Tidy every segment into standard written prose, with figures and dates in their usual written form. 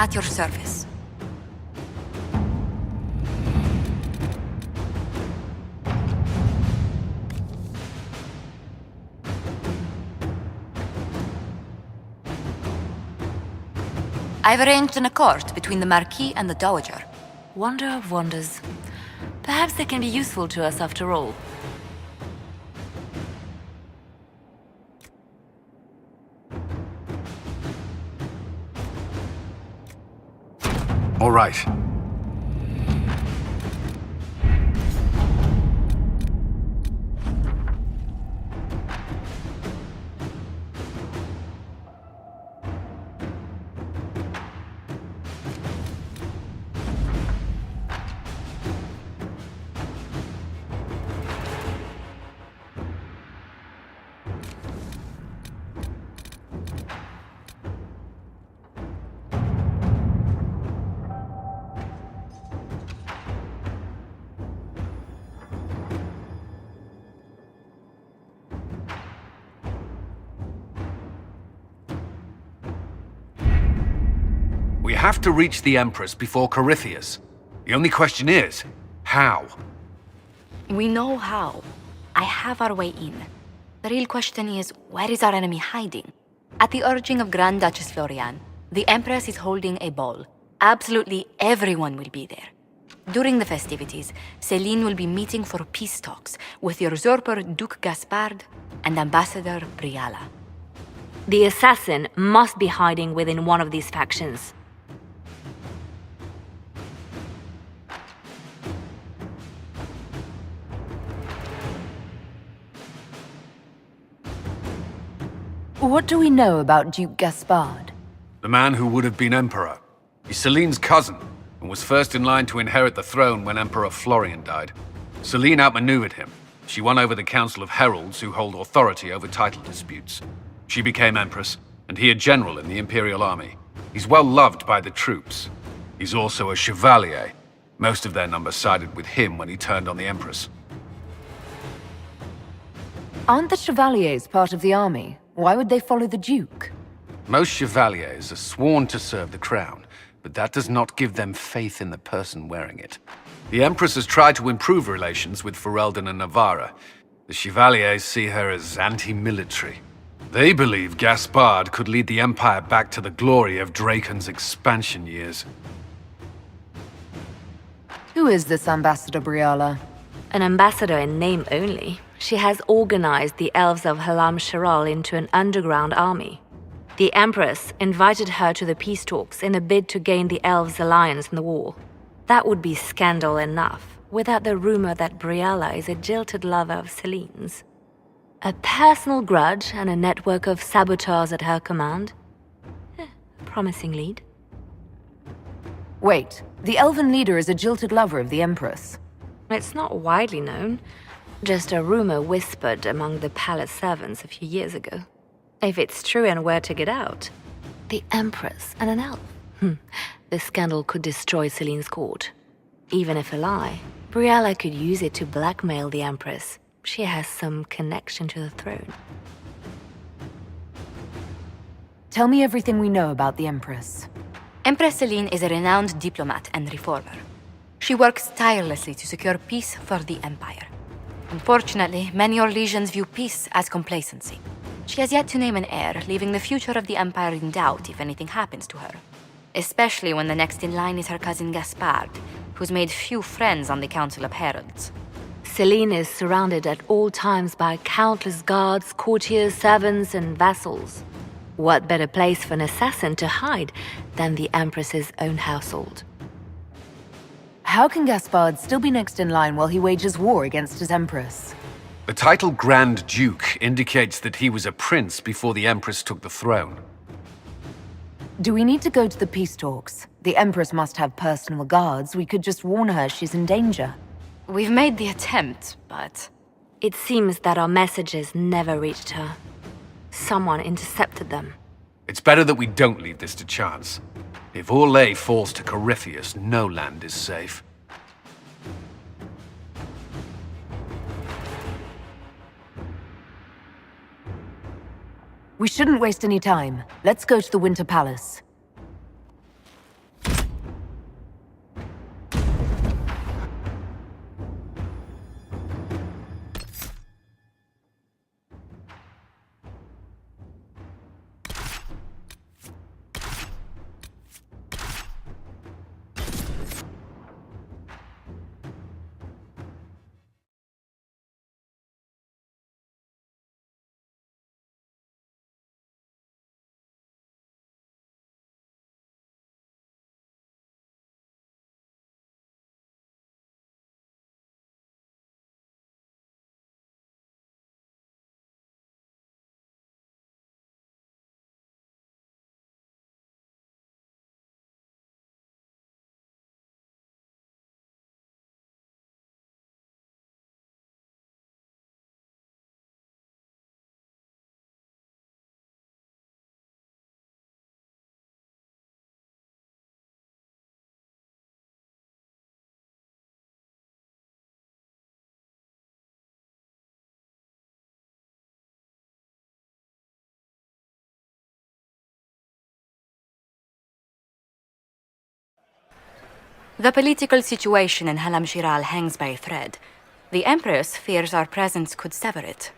At your service. I've arranged an accord between the Marquis and the Dowager. Wonder of wonders. Perhaps they can be useful to us after all. All right. We have to reach the Empress before Corypheus. The only question is, how? We know how. I have our way in. The real question is, where is our enemy hiding? At the urging of Grand Duchess Florian, the Empress is holding a ball. Absolutely everyone will be there. During the festivities, Céline will be meeting for peace talks with the usurper Duke Gaspard and Ambassador Briala. The assassin must be hiding within one of these factions. What do we know about Duke Gaspard? The man who would have been Emperor. He's Céline's cousin, and was first in line to inherit the throne when Emperor Florian died. Céline outmaneuvered him. She won over the Council of Heralds who hold authority over title disputes. She became Empress, and he a general in the Imperial Army. He's well loved by the troops. He's also a chevalier. Most of their number sided with him when he turned on the Empress. Aren't the Chevaliers part of the army? Why would they follow the Duke? Most chevaliers are sworn to serve the crown, but that does not give them faith in the person wearing it. The Empress has tried to improve relations with Ferelden and Navarra. The Chevaliers see her as anti-military. They believe Gaspard could lead the Empire back to the glory of Draken's expansion years. Who is this Ambassador Briala? An ambassador in name only. She has organized the elves of Halam Sharal into an underground army. The Empress invited her to the peace talks in a bid to gain the elves' alliance in the war. That would be scandal enough, without the rumor that Briala is a jilted lover of Céline's. A personal grudge and a network of saboteurs at her command. Promising lead. Wait, the elven leader is a jilted lover of the Empress. It's not widely known. Just a rumor whispered among the palace servants a few years ago. If it's true and were to get out, the Empress and an elf. The scandal could destroy Céline's court. Even if a lie, Briala could use it to blackmail the Empress. She has some connection to the throne. Tell me everything we know about the Empress. Empress Céline is a renowned diplomat and reformer. She works tirelessly to secure peace for the Empire. Unfortunately, many Orlesians view peace as complacency. She has yet to name an heir, leaving the future of the Empire in doubt if anything happens to her. Especially when the next in line is her cousin Gaspard, who's made few friends on the Council of Heralds. Céline is surrounded at all times by countless guards, courtiers, servants, and vassals. What better place for an assassin to hide than the Empress's own household? How can Gaspard still be next in line while he wages war against his Empress? The title Grand Duke indicates that he was a prince before the Empress took the throne. Do we need to go to the peace talks? The Empress must have personal guards. We could just warn her she's in danger. We've made the attempt, but... It seems that our messages never reached her. Someone intercepted them. It's better that we don't leave this to chance. If Orlais falls to Corypheus, no land is safe. We shouldn't waste any time. Let's go to the Winter Palace. The political situation in Halam Shiral hangs by a thread. The Empress fears our presence could sever it.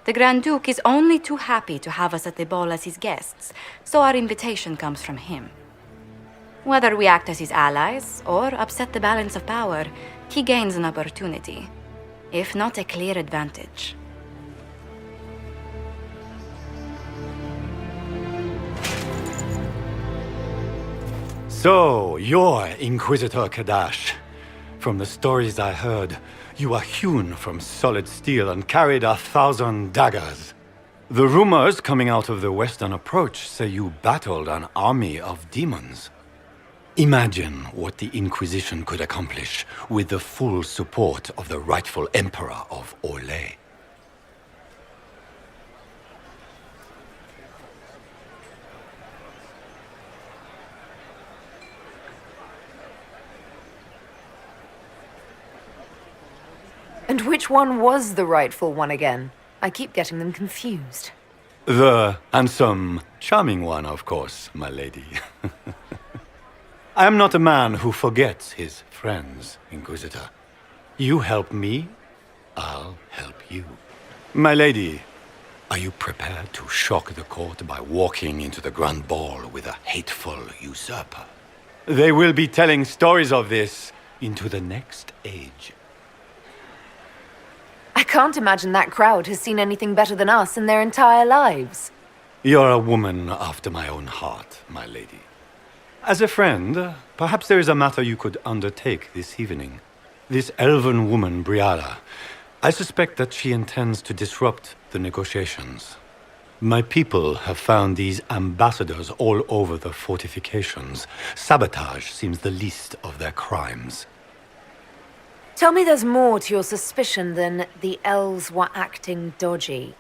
The Grand Duke is only too happy to have us at the ball as his guests, so our invitation comes from him. Whether we act as his allies or upset the balance of power, he gains an opportunity, if not a clear advantage. So, you're Inquisitor Kadash. From the stories I heard, you are hewn from solid steel and carried 1,000 daggers. The rumors coming out of the Western Approach say you battled an army of demons. Imagine what the Inquisition could accomplish with the full support of the rightful Emperor of Orlais. And which one was the rightful one again? I keep getting them confused. The handsome, charming one, of course, my lady. I am not a man who forgets his friends, Inquisitor. You help me, I'll help you. My lady, are you prepared to shock the court by walking into the Grand Ball with a hateful usurper? They will be telling stories of this into the next age. I can't imagine that crowd has seen anything better than us in their entire lives. You're a woman after my own heart, my lady. As a friend, perhaps there is a matter you could undertake this evening. This elven woman, Briala, I suspect that she intends to disrupt the negotiations. My people have found these ambassadors all over the fortifications. Sabotage seems the least of their crimes. Tell me there's more to your suspicion than the elves were acting dodgy.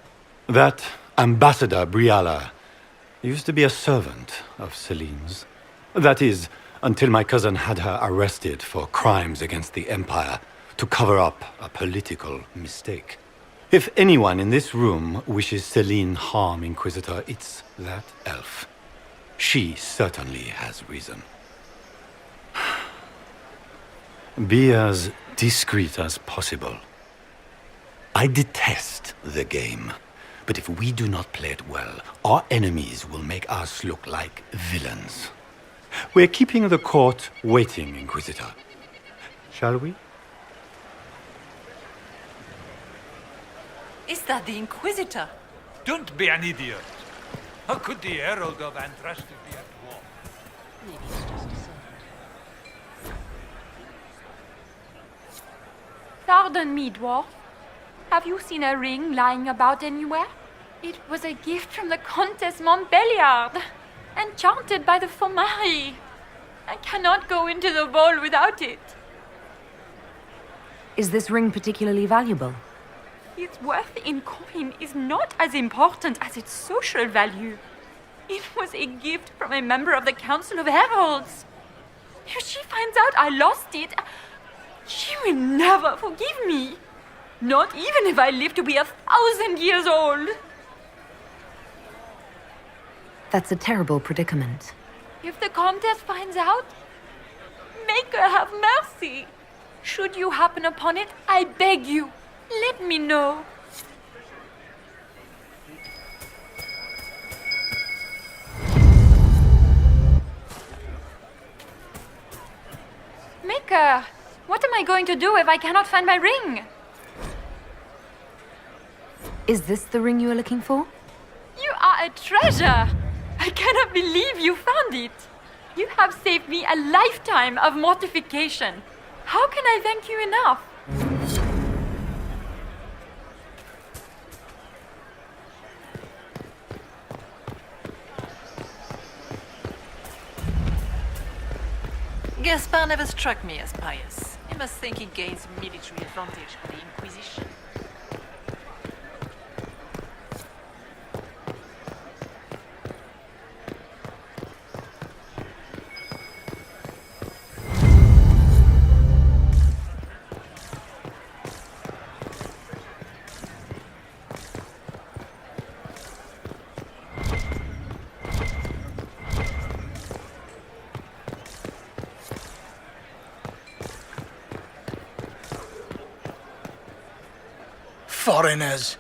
That ambassador, Briala, used to be a servant of Celine's. That is, until my cousin had her arrested for crimes against the Empire to cover up a political mistake. If anyone in this room wishes Celine harm, Inquisitor, it's that elf. She certainly has reason. Be as discreet as possible. I detest the game, but if we do not play it well, our enemies will make us look like villains. We're keeping the court waiting, Inquisitor. Shall we? Is that the Inquisitor? Don't be an idiot. How could the Herald of Andraste be at war? Maybe it's just a servant. Pardon me, dwarf. Have you seen a ring lying about anywhere? It was a gift from the Countess Montbelliard, enchanted by the Fomari. I cannot go into the ball without it. Is this ring particularly valuable? Its worth in coin is not as important as its social value. It was a gift from a member of the Council of Heralds. If she finds out I lost it, she will never forgive me. Not even if I live to be 1,000 years old. That's a terrible predicament. If the Countess finds out, make her have mercy. Should you happen upon it, I beg you, let me know. Maker, what am I going to do if I cannot find my ring? Is this the ring you are looking for? You are a treasure! I cannot believe you found it. You have saved me a lifetime of mortification. How can I thank you enough? Gaspard never struck me as pious. He must think he gains military advantage with the Inquisition. foreigners.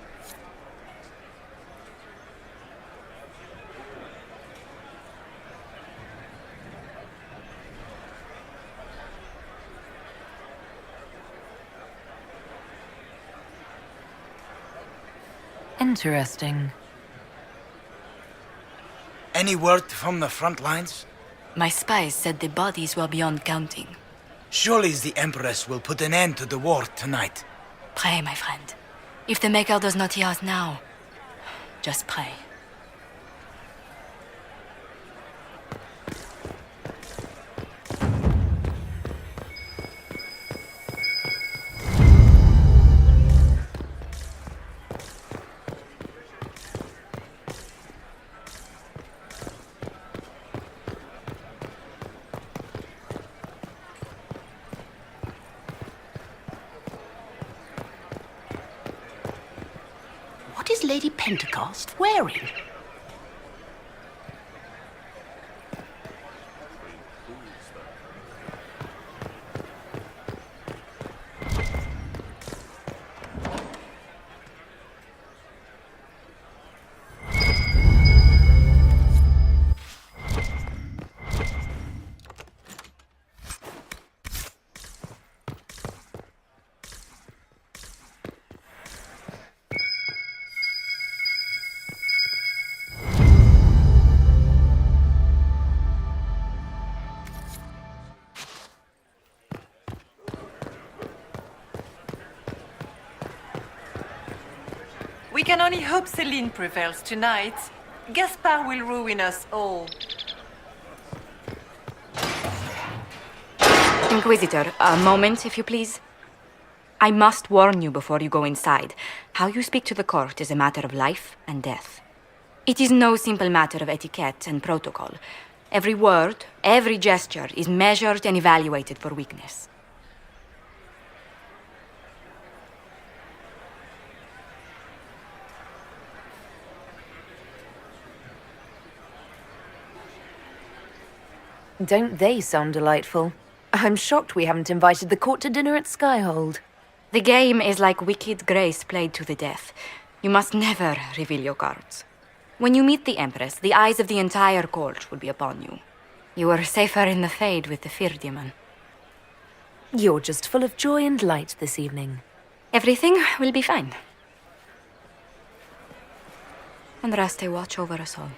Interesting. Any word from the front lines? My spies said the bodies were beyond counting. Surely the Empress will put an end to the war tonight. Pray, my friend. If the Maker does not hear us now, just pray. What is Lady Pentecost wearing? We can only hope Celine prevails tonight. Gaspard will ruin us all. Inquisitor, a moment, if you please. I must warn you before you go inside. How you speak to the court is a matter of life and death. It is no simple matter of etiquette and protocol. Every word, every gesture is measured and evaluated for weakness. Don't they sound delightful? I'm shocked we haven't invited the court to dinner at Skyhold. The game is like Wicked Grace played to the death. You must never reveal your cards. When you meet the Empress, the eyes of the entire court will be upon you. You are safer in the Fade with the Fear Demon. You're just full of joy and light this evening. Everything will be fine. And Raste watch over us all.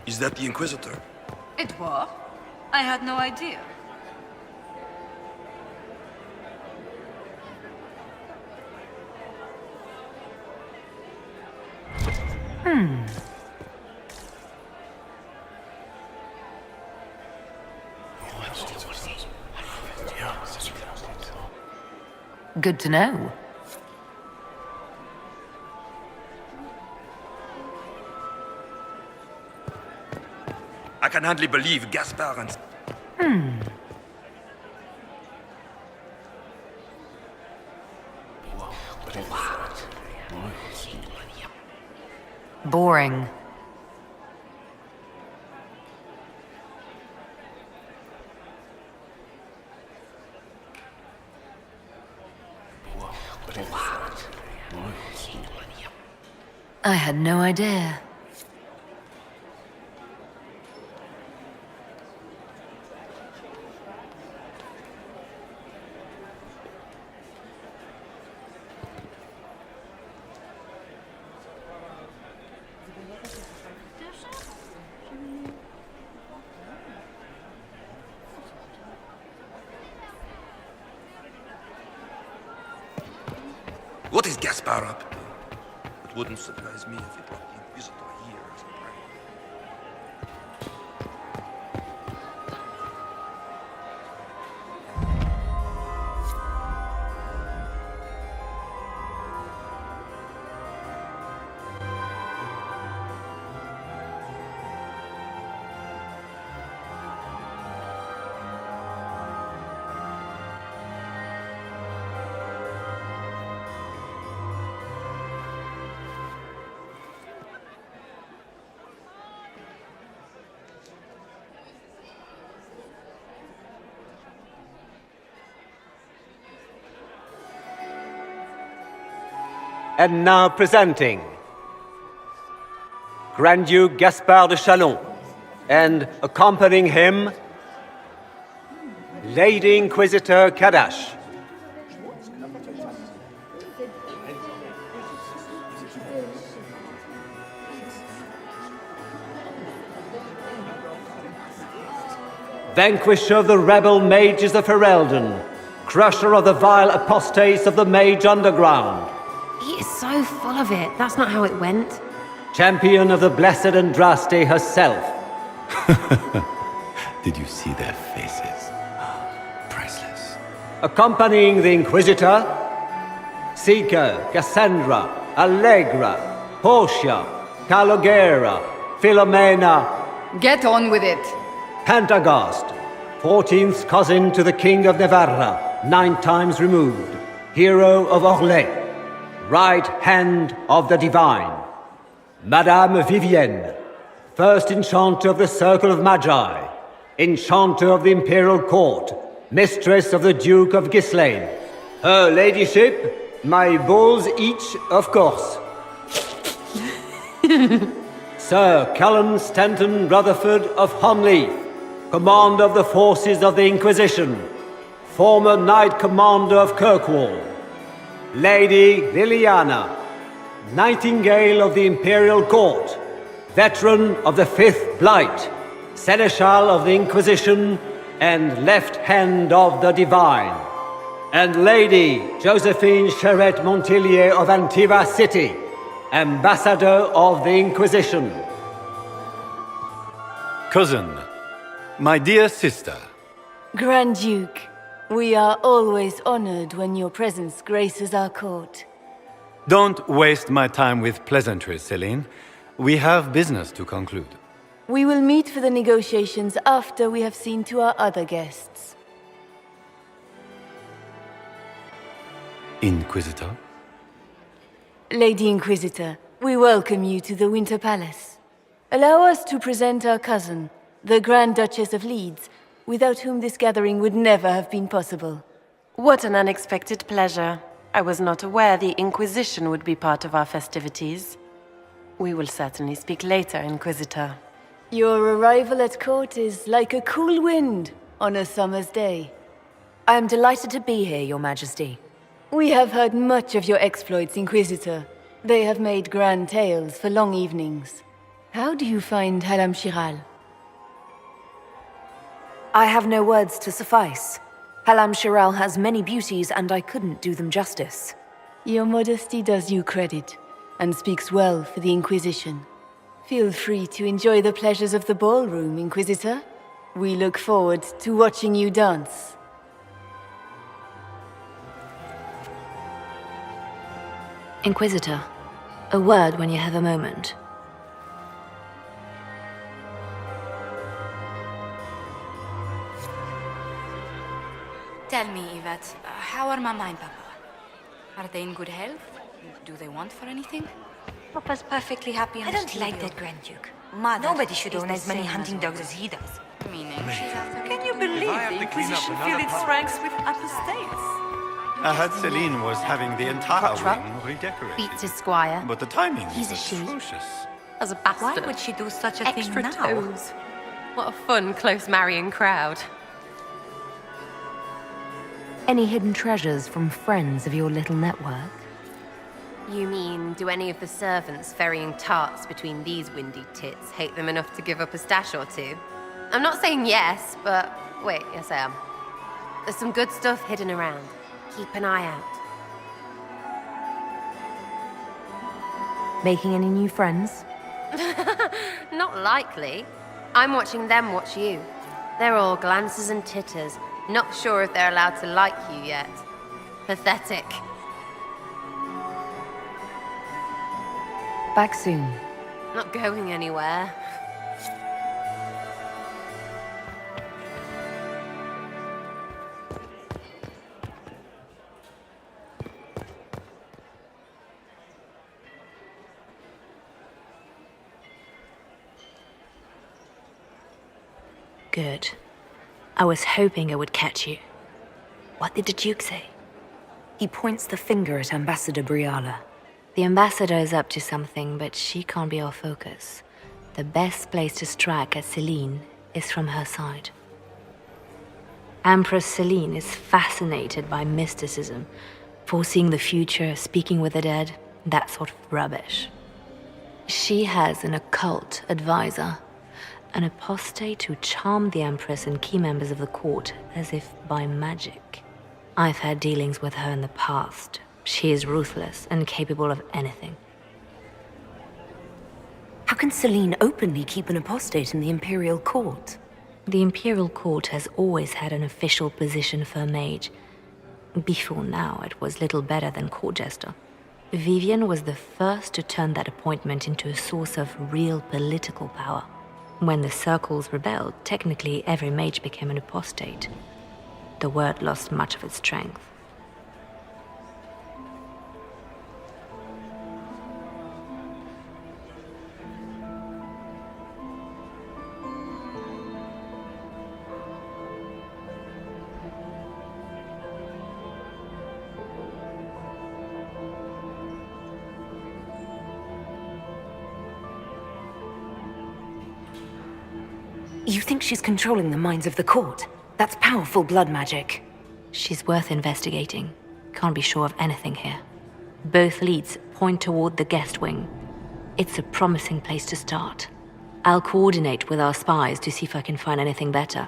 Is that the Inquisitor? A dwarf? I had no idea. Good to know. I can hardly believe Gaspard and... Boring. I had no idea. What is Gaspard up to? It wouldn't surprise me if he brought the Inquisitor here as a prey. And now presenting Grand Duke Gaspard de Chalon, and accompanying him, Lady Inquisitor Kadash. Vanquisher of the rebel mages of Ferelden, crusher of the vile apostates of the Mage Underground. He is so full of it. That's not how it went. Champion of the Blessed Andraste herself. Did you see their faces? Priceless. Accompanying the Inquisitor, Seeker, Cassandra, Allegra, Portia, Calogera, Philomena. Get on with it. Pantagast, 14th cousin to the King of Navarra, 9 times removed, hero of Orlais. Right hand of the divine. Madame Vivienne, first enchanter of the Circle of Magi, enchanter of the Imperial Court, mistress of the Duke of Ghislaine. Her ladyship, my bulls each, of course. Sir Callum Stanton Rutherford of Honleith, commander of the forces of the Inquisition, former Knight Commander of Kirkwall. Lady Liliana, Nightingale of the Imperial Court, veteran of the Fifth Blight, Seneschal of the Inquisition, and left hand of the Divine. And Lady Josephine Charette Montillier of Antiva City, Ambassador of the Inquisition. Cousin, my dear sister. Grand Duke, we are always honored when your presence graces our court. Don't waste my time with pleasantries, Celine. We have business to conclude. We will meet for the negotiations after we have seen to our other guests. Inquisitor? Lady Inquisitor, we welcome you to the Winter Palace. Allow us to present our cousin, the Grand Duchess of Leeds, without whom this gathering would never have been possible. What an unexpected pleasure. I was not aware the Inquisition would be part of our festivities. We will certainly speak later, Inquisitor. Your arrival at court is like a cool wind on a summer's day. I am delighted to be here, Your Majesty. We have heard much of your exploits, Inquisitor. They have made grand tales for long evenings. How do you find Halam Shiral? I have no words to suffice. Halam Shiral has many beauties, and I couldn't do them justice. Your modesty does you credit, and speaks well for the Inquisition. Feel free to enjoy the pleasures of the ballroom, Inquisitor. We look forward to watching you dance. Inquisitor, a word when you have a moment. Tell me, Yvette, how are Mama and Papa? Are they in good health? Do they want for anything? Papa's perfectly happy in I the don't like studio. that Grand Duke. Nobody should own as many hunting dogs as he does. Meaning she's after... Can you believe the Inquisition filled its ranks with apostates? I heard Celine was having the entire wing redecorated. Beats his squire. But the timing He's is a she. atrocious. As a bastard. Why would she do such a Extra thing now? toes. What a fun, close marrying crowd. Any hidden treasures from friends of your little network? You mean, do any of the servants ferrying tarts between these windy tits hate them enough to give up a stash or two? I'm not saying yes, but wait, yes I am. There's some good stuff hidden around. Keep an eye out. Making any new friends? Not likely. I'm watching them watch you. They're all glances and titters, not sure if they're allowed to like you yet. Pathetic. Back soon. Not going anywhere. Good. I was hoping I would catch you. What did the Duke say? He points the finger at Ambassador Briala. The ambassador is up to something, but she can't be our focus. The best place to strike at Celine is from her side. Empress Celine is fascinated by mysticism, foreseeing the future, speaking with the dead, that sort of rubbish. She has an occult advisor, an apostate who charmed the Empress and key members of the court as if by magic. I've had dealings with her in the past. She is ruthless and capable of anything. How can Celine openly keep an apostate in the Imperial Court? The Imperial Court has always had an official position for a mage. Before now, it was little better than court jester. Vivian was the first to turn that appointment into a source of real political power. When the circles rebelled, technically every mage became an apostate. The word lost much of its strength. You think she's controlling the minds of the court? That's powerful blood magic. She's worth investigating. Can't be sure of anything here. Both leads point toward the guest wing. It's a promising place to start. I'll coordinate with our spies to see if I can find anything better.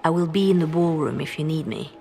I will be in the ballroom if you need me.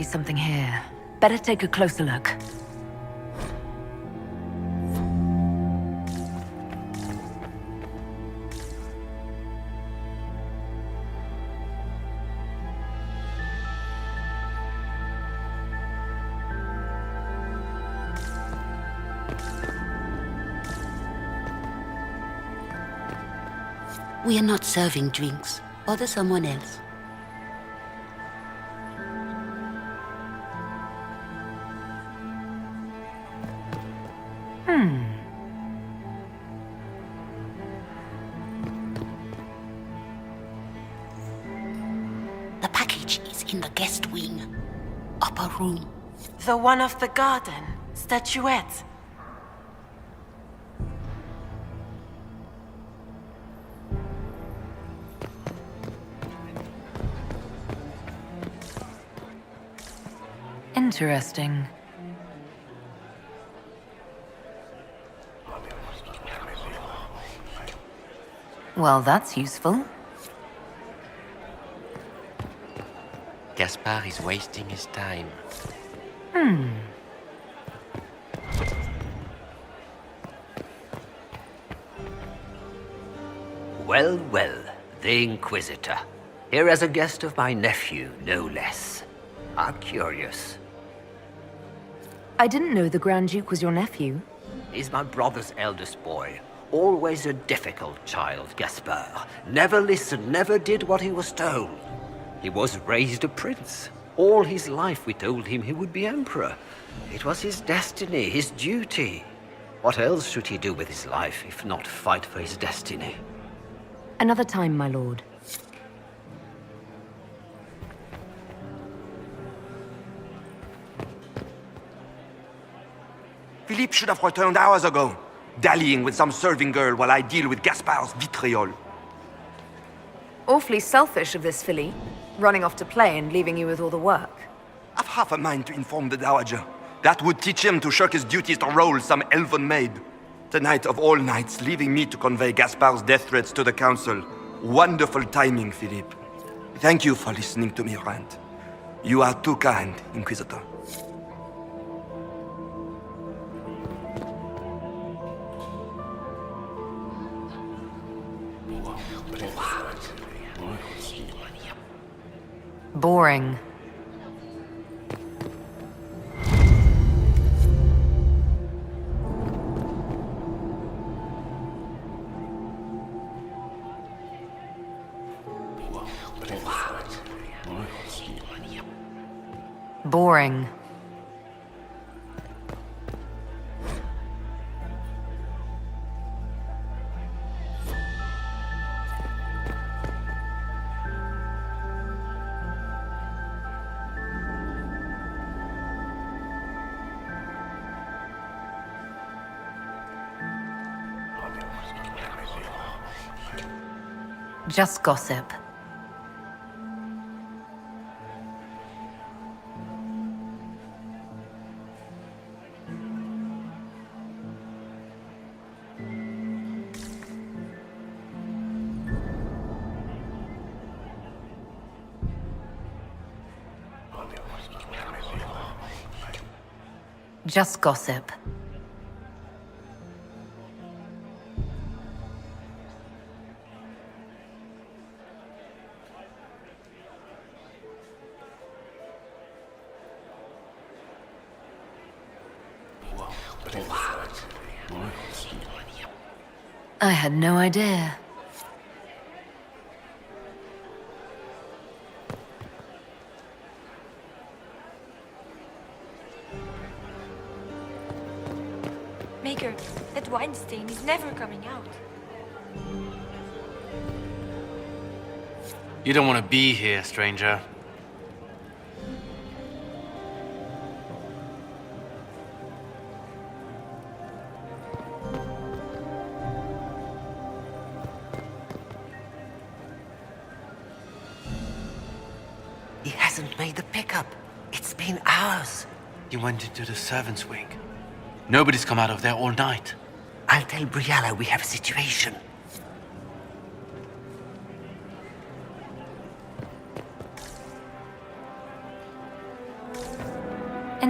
something here. Better take a closer look. We are not serving drinks. Order someone else. The package is in the guest wing. Upper room. The one of the garden. Statuette. Interesting. Well, that's useful. Gaspard is wasting his time. Well, well, the Inquisitor. Here as a guest of my nephew, no less. I'm curious. I didn't know the Grand Duke was your nephew. He's my brother's eldest boy. Always a difficult child, Gaspard. Never listened, never did what he was told. He was raised a prince. All his life we told him he would be emperor. It was his destiny, his duty. What else should he do with his life, if not fight for his destiny? Another time, my lord. Philippe should have returned hours ago, dallying with some serving girl while I deal with Gaspard's vitriol. Awfully selfish of this filly, running off to play and leaving you with all the work. I've half a mind to inform the Dowager. That would teach him to shirk his duties to roll some elven maid. Tonight of all nights, leaving me to convey Gaspard's death threats to the Council. Wonderful timing, Philippe. Thank you for listening to me rant. You are too kind, Inquisitor. Boring. Boring. Just gossip. Just gossip. I had no idea. Maker, that wine stain is never coming out. You don't want to be here, stranger. He hasn't made the pickup. It's been hours. He went into the servants' wing. Nobody's come out of there all night. I'll tell Briella we have a situation.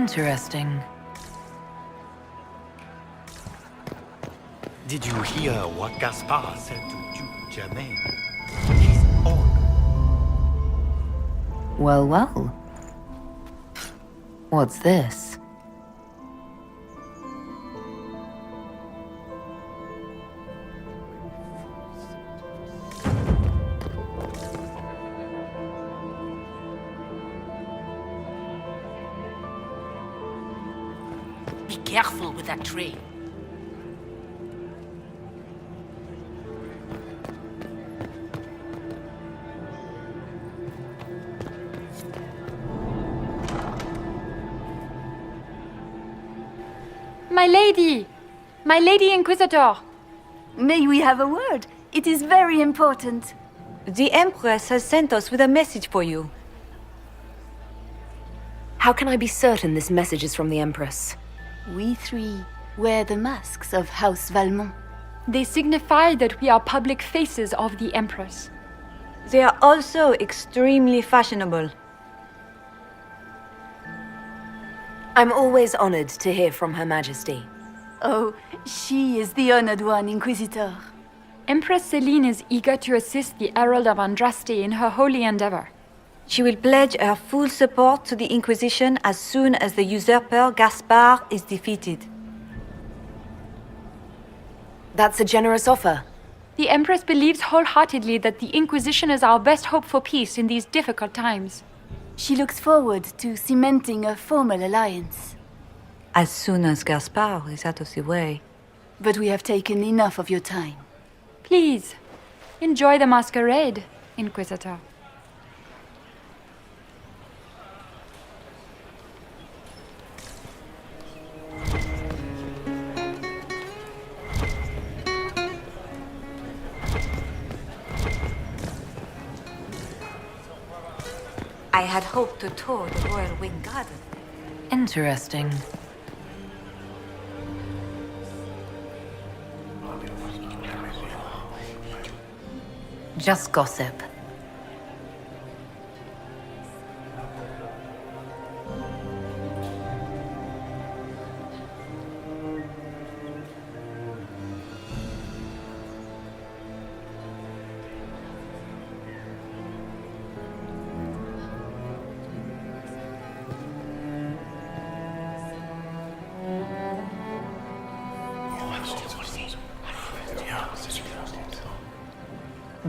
Interesting. Did you hear what Gaspard said to Duke Germain? He's on. Well, well. What's this? Be careful with that tray. My lady Inquisitor! May we have a word? It is very important. The Empress has sent us with a message for you. How can I be certain this message is from the Empress? We three wear the masks of House Valmont. They signify that we are public faces of the Empress. They are also extremely fashionable. I'm always honored to hear from Her Majesty. Oh, she is the honored one, Inquisitor. Empress Celine is eager to assist the Herald of Andraste in her holy endeavor. She will pledge her full support to the Inquisition as soon as the usurper Gaspard is defeated. That's a generous offer. The Empress believes wholeheartedly that the Inquisition is our best hope for peace in these difficult times. She looks forward to cementing a formal alliance. As soon as Gaspard is out of the way. But we have taken enough of your time. Please, enjoy the masquerade, Inquisitor. I had hoped to tour the Royal Wing Garden. Interesting. Just gossip.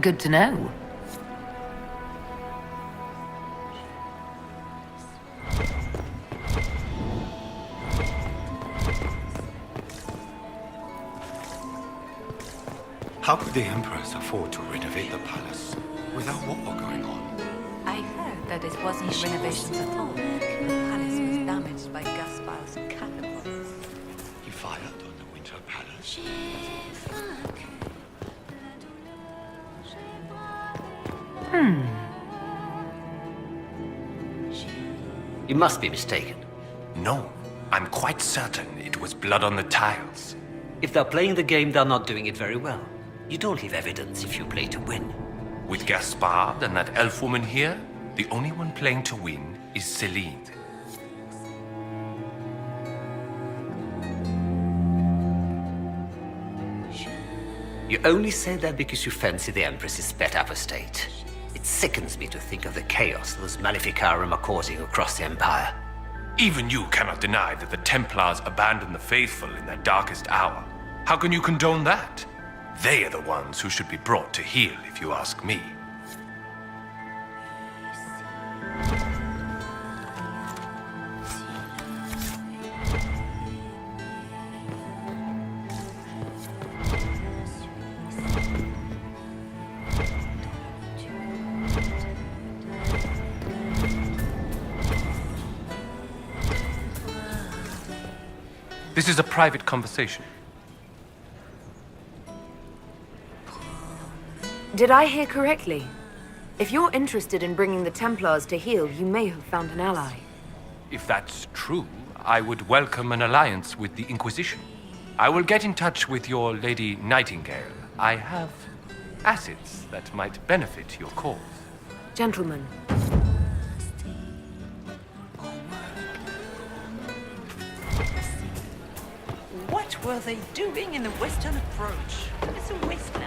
Good to know. How could the Empress afford to renovate the palace without war going on? I heard that it wasn't renovations at all. The palace was damaged by Gaspard's catacombs. He fired on the Winter Palace. You must be mistaken. No, I'm quite certain it was blood on the tiles. If they're playing the game, they're not doing it very well. You don't leave evidence if you play to win. With Gaspard and that elf woman here, the only one playing to win is Celine. You only say that because you fancy the Empress's pet apostate. It sickens me to think of the chaos those Maleficarum are causing across the Empire. Even you cannot deny that the Templars abandoned the faithful in their darkest hour. How can you condone that? They are the ones who should be brought to heel, if you ask me. This is a private conversation. Did I hear correctly? If you're interested in bringing the Templars to heel, you may have found an ally. If that's true, I would welcome an alliance with the Inquisition. I will get in touch with your Lady Nightingale. I have assets that might benefit your cause. Gentlemen. What were they doing in the western approach? It's a wasteland.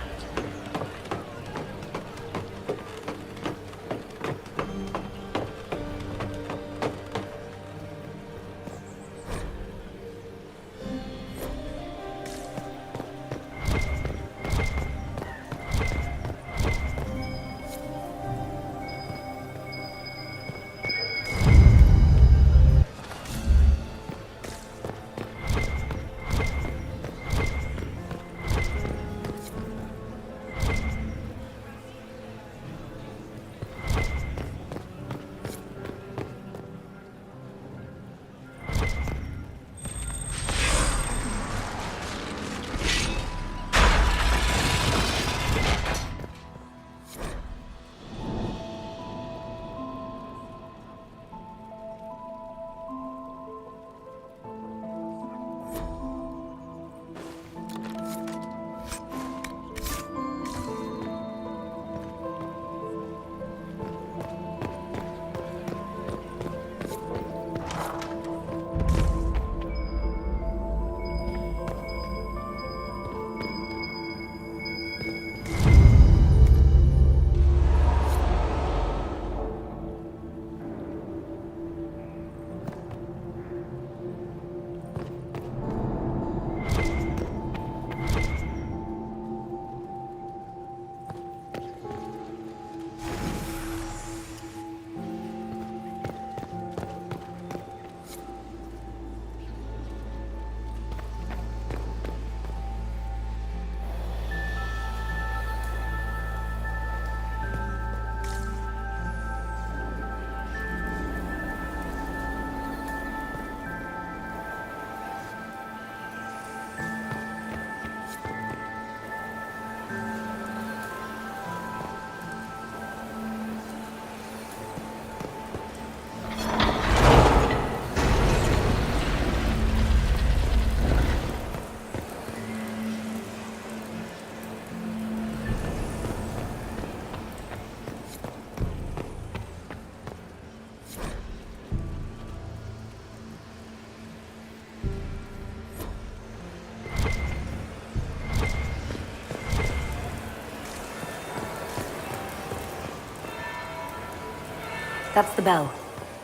That's the bell.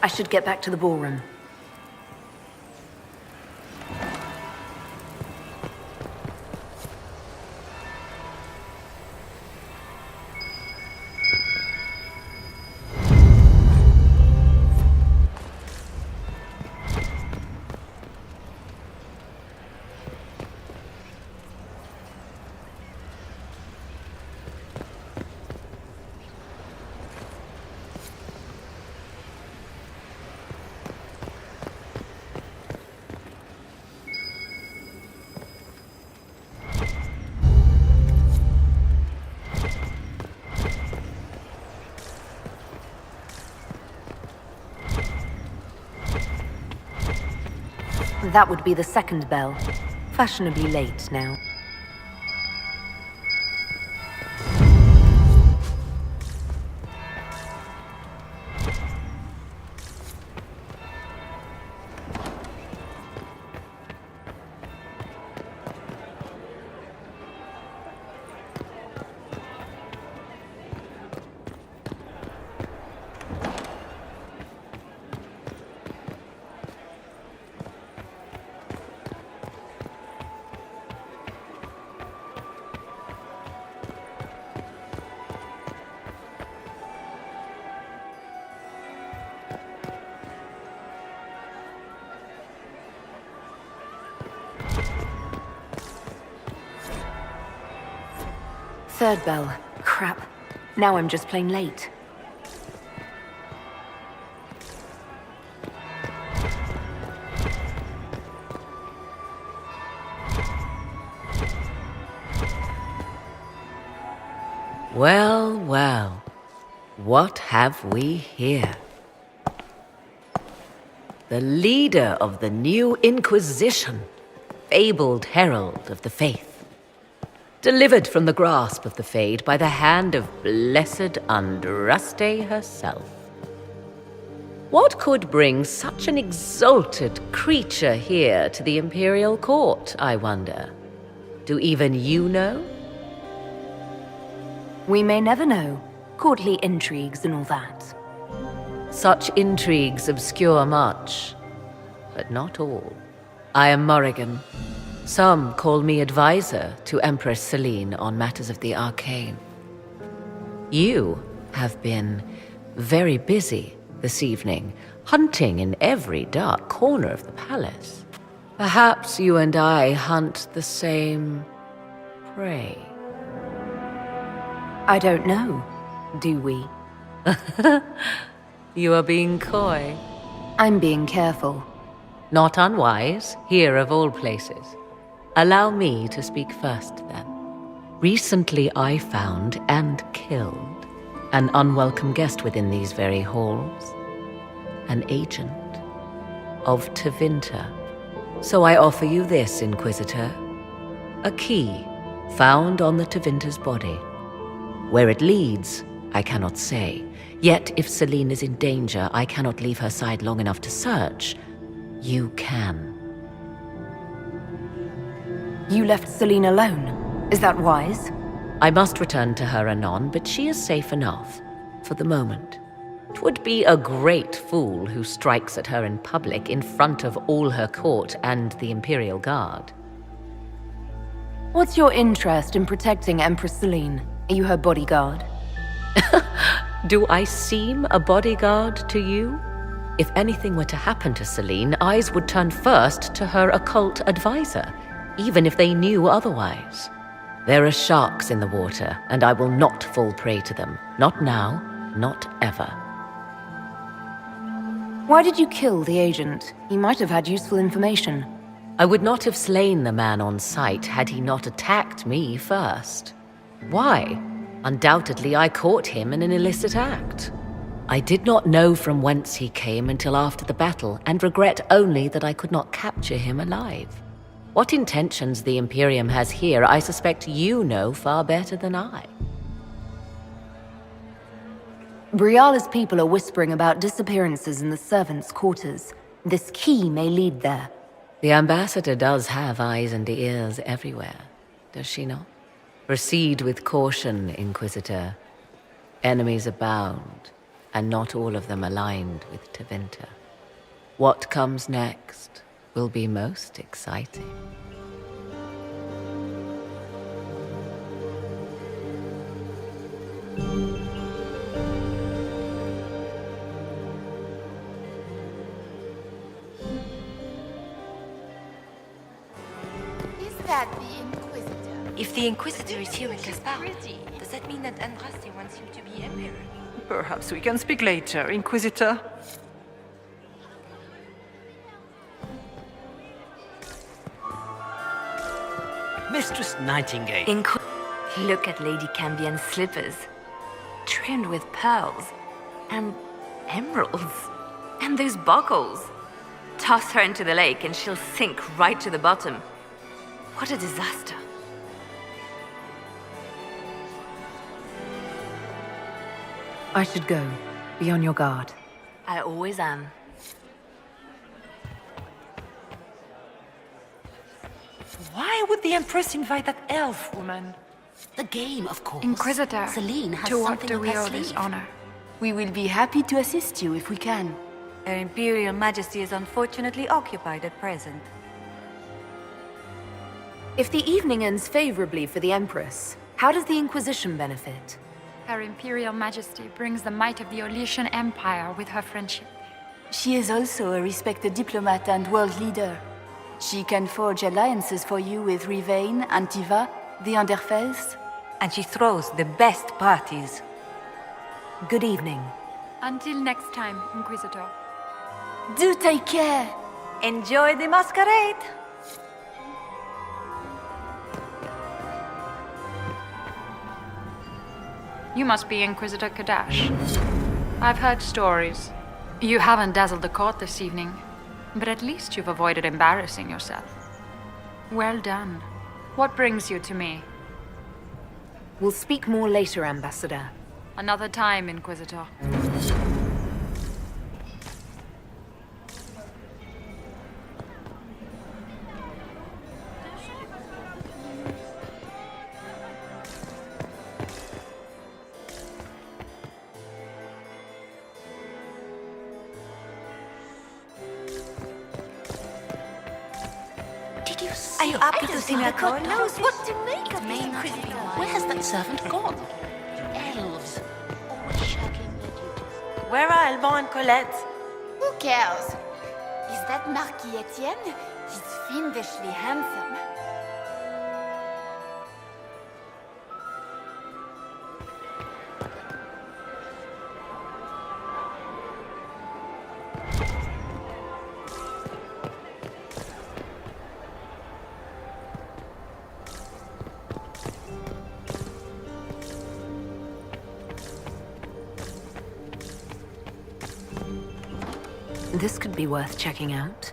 I should get back to the ballroom. That would be the second bell. Fashionably late now. Third bell. Crap. Now I'm just plain late. Well, well. What have we here? The leader of the new Inquisition, fabled herald of the faith. Delivered from the grasp of the Fade by the hand of blessed Andraste herself. What could bring such an exalted creature here to the Imperial Court, I wonder? Do even you know? We may never know. Courtly intrigues and all that. Such intrigues obscure much, but not all. I am Morrigan. Some call me advisor to Empress Celine on matters of the arcane. You have been very busy this evening, hunting in every dark corner of the palace. Perhaps you and I hunt the same prey. I don't know. Do we? You are being coy. I'm being careful. Not unwise, here of all places. Allow me to speak first, then. Recently I found and killed an unwelcome guest within these very halls. An agent of Tevinter. So I offer you this, Inquisitor. A key found on the Tevinter's body. Where it leads, I cannot say. Yet if Celine is in danger, I cannot leave her side long enough to search. You can. You left Celine alone. Is that wise? I must return to her anon, but she is safe enough, for the moment. It would be a great fool who strikes at her in public in front of all her court and the Imperial Guard. What's your interest in protecting Empress Celine? Are you her bodyguard? Do I seem a bodyguard to you? If anything were to happen to Celine, eyes would turn first to her occult advisor, even if they knew otherwise. There are sharks in the water, and I will not fall prey to them. Not now, not ever. Why did you kill the agent? He might have had useful information. I would not have slain the man on sight had he not attacked me first. Why? Undoubtedly, I caught him in an illicit act. I did not know from whence he came until after the battle, and regret only that I could not capture him alive. What intentions the Imperium has here, I suspect you know far better than I. Briala's people are whispering about disappearances in the servants' quarters. This key may lead there. The ambassador does have eyes and ears everywhere, does she not? Proceed with caution, Inquisitor. Enemies abound, and not all of them aligned with Tevinter. What comes next will be most exciting. Is that the Inquisitor? If the Inquisitor is here with Gaspard, does that mean that Andraste wants him to be Emperor? Perhaps we can speak later, Inquisitor. Mistress Nightingale. Look at Lady Cambien's slippers. Trimmed with pearls. And emeralds. And those buckles. Toss her into the lake and she'll sink right to the bottom. What a disaster. I should go. Be on your guard. I always am. Why would the Empress invite that elf woman? The game, of course. Inquisitor, Celine has to what something do up we her owe this sleeve. honor? We will be happy to assist you if we can. Her Imperial Majesty is unfortunately occupied at present. If the evening ends favorably for the Empress, how does the Inquisition benefit? Her Imperial Majesty brings the might of the Orlesian Empire with her friendship. She is also a respected diplomat and world leader. She can forge alliances for you with Rivain, Antiva, the Underfels. And she throws the best parties. Good evening. Until next time, Inquisitor. Do take care! Enjoy the masquerade! You must be Inquisitor Kadash. I've heard stories. You haven't dazzled the court this evening, but at least you've avoided embarrassing yourself. Well done. What brings you to me? We'll speak more later, Ambassador. Another time, Inquisitor. Did you see? Are you happy to see me at court? knows what to make of me, Inquisitor. Where has that servant gone? Elves. Always shirking their duties. Where are Alban and Colette? Who cares? Is that Marquis Etienne? He's fiendishly handsome. This could be worth checking out.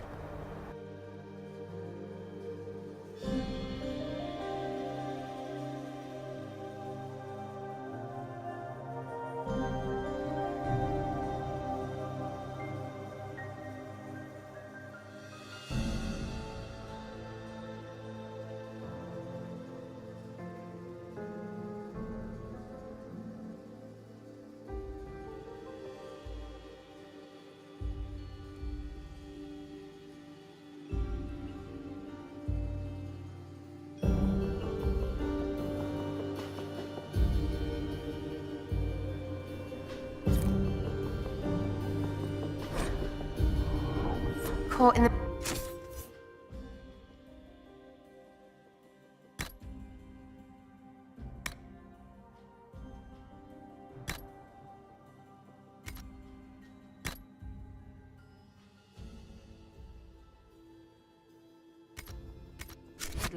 Caught in the...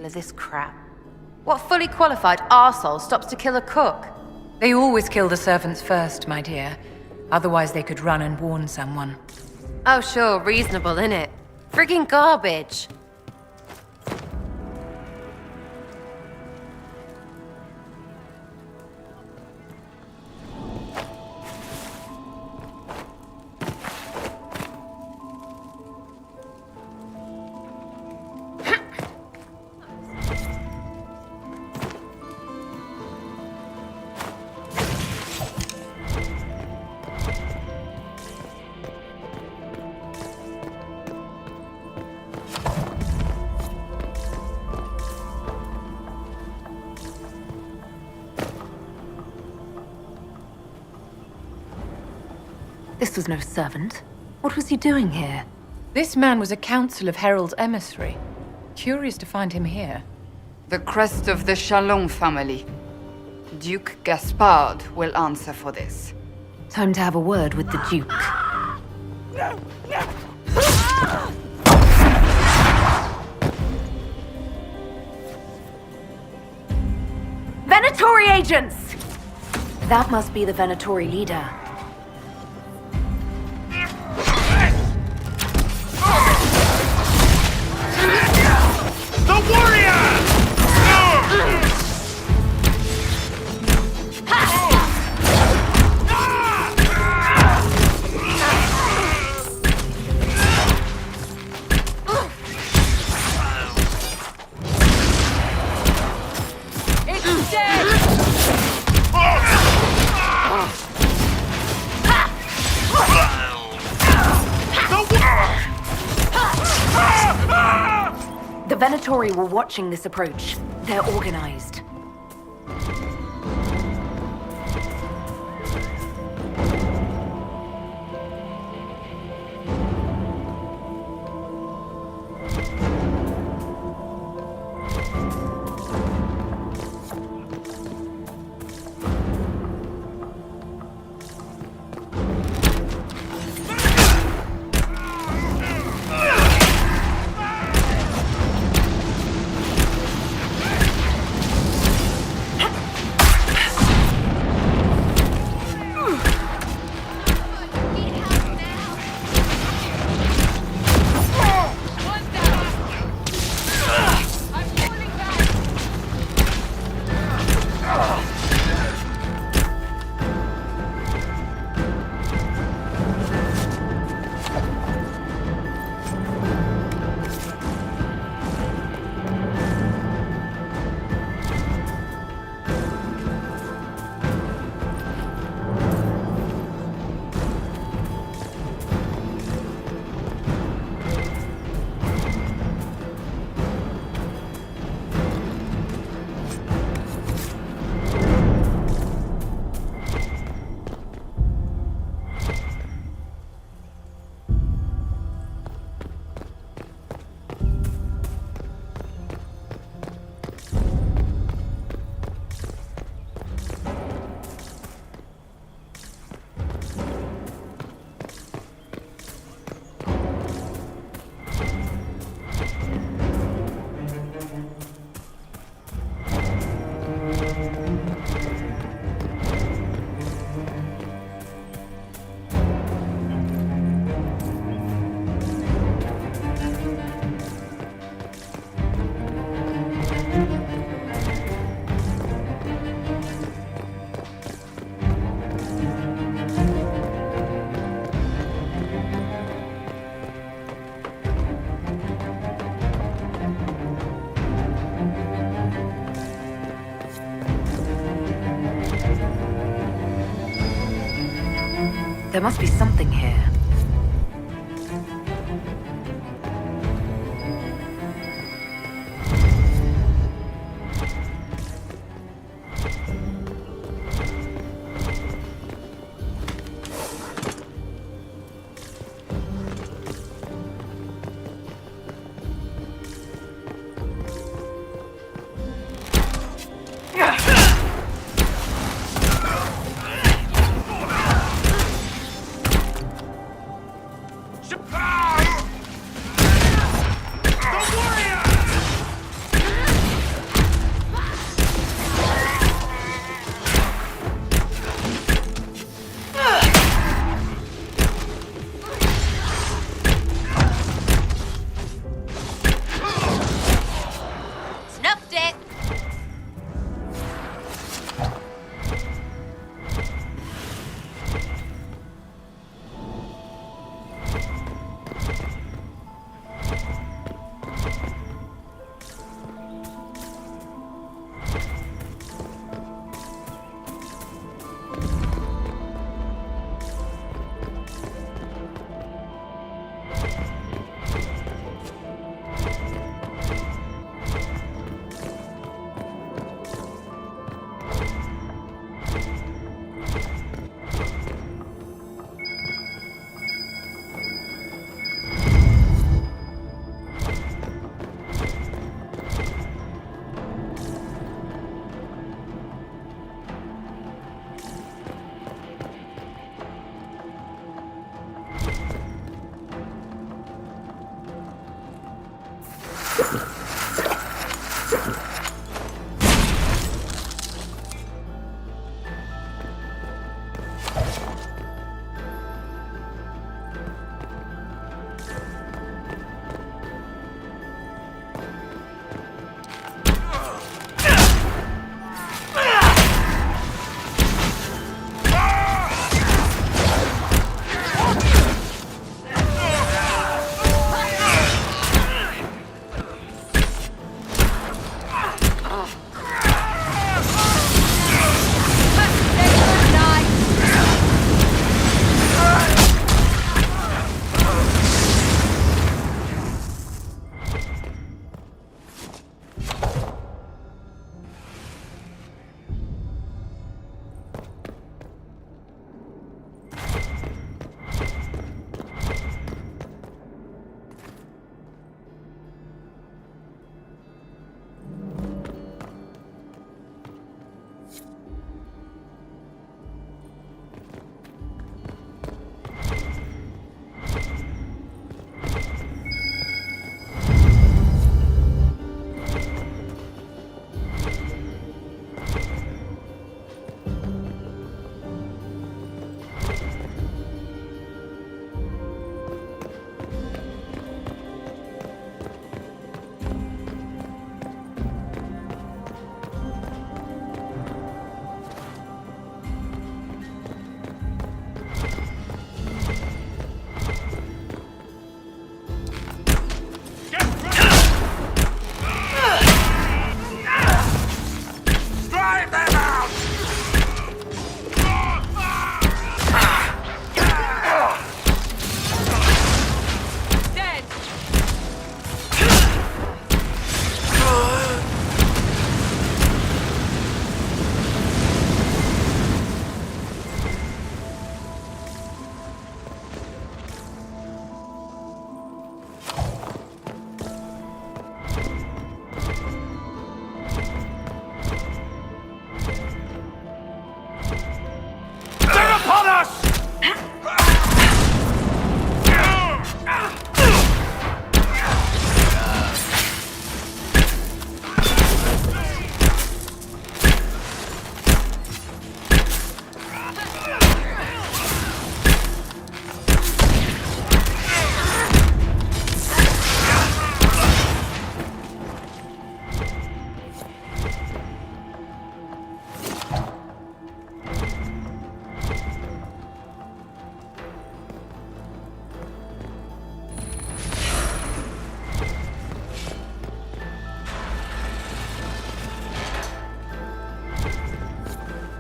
this crap. What fully qualified arsehole stops to kill a cook? They always kill the servants first, my dear. Otherwise they could run and warn someone. Oh sure, reasonable, innit? Friggin' garbage. This was no servant. What was he doing here? This man was a Council of Herald's emissary. Curious to find him here. The crest of the Chalon family. Duke Gaspard will answer for this. Time to have a word with the Duke. Venatori agents! That must be the Venatori leader. The warrior! It's dead! The Venatori were watching this approach. They're organized. There must be something here. Snuffed it!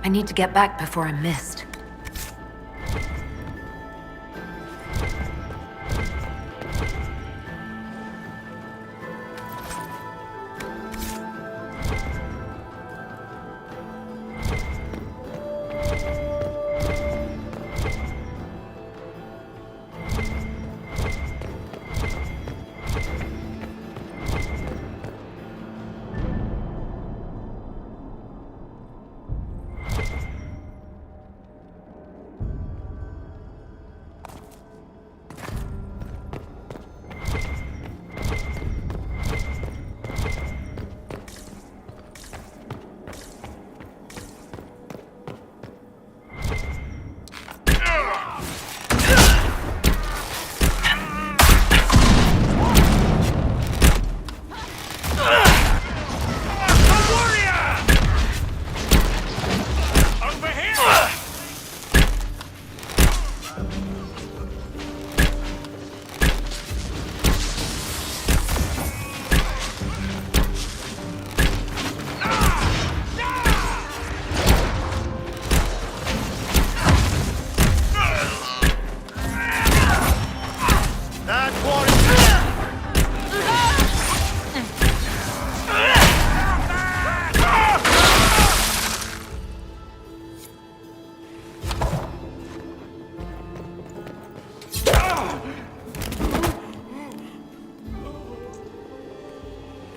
I need to get back before I'm missed.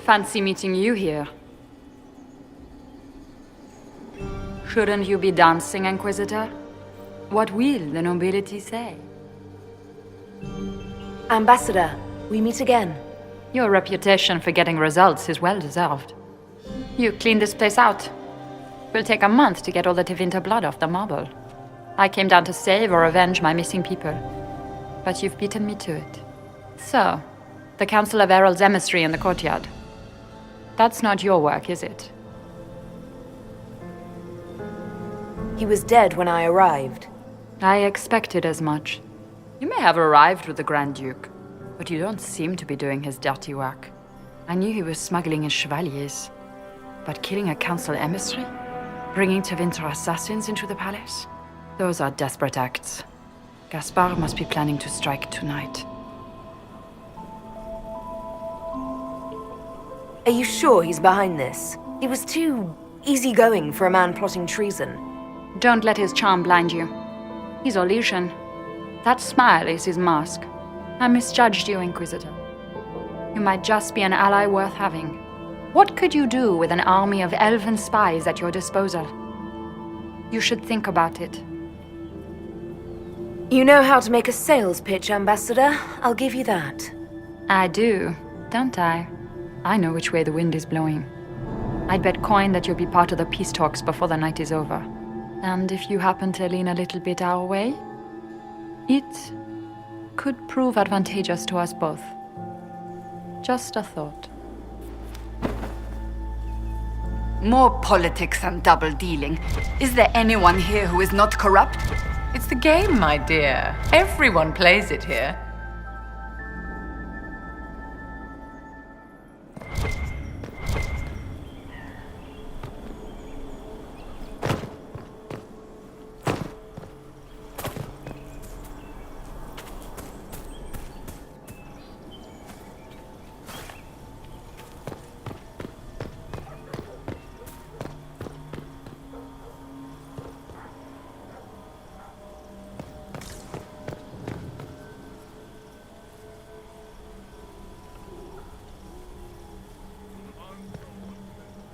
Fancy meeting you here. Shouldn't you be dancing, Inquisitor? What will the nobility say? Ambassador, we meet again. Your reputation for getting results is well deserved. You cleaned this place out. Will take a month to get all the Tevinter blood off the marble. I came down to save or avenge my missing people. But you've beaten me to it. So, the Council of Herald's emissary in the courtyard. That's not your work, is it? He was dead when I arrived. I expected as much. You may have arrived with the Grand Duke, but you don't seem to be doing his dirty work. I knew he was smuggling in chevaliers. But killing a council emissary? Bringing Tevinter assassins into the palace? Those are desperate acts. Gaspard must be planning to strike tonight. Are you sure he's behind this? He was too easygoing for a man plotting treason. Don't let his charm blind you. He's Orlesian. That smile is his mask. I misjudged you, Inquisitor. You might just be an ally worth having. What could you do with an army of elven spies at your disposal? You should think about it. You know how to make a sales pitch, Ambassador. I'll give you that. I do, don't I? I know which way the wind is blowing. I'd bet coin that you'll be part of the peace talks before the night is over. And if you happen to lean a little bit our way, it could prove advantageous to us both. Just a thought. More politics and double-dealing. Is there anyone here who is not corrupt? It's the game, my dear. Everyone plays it here.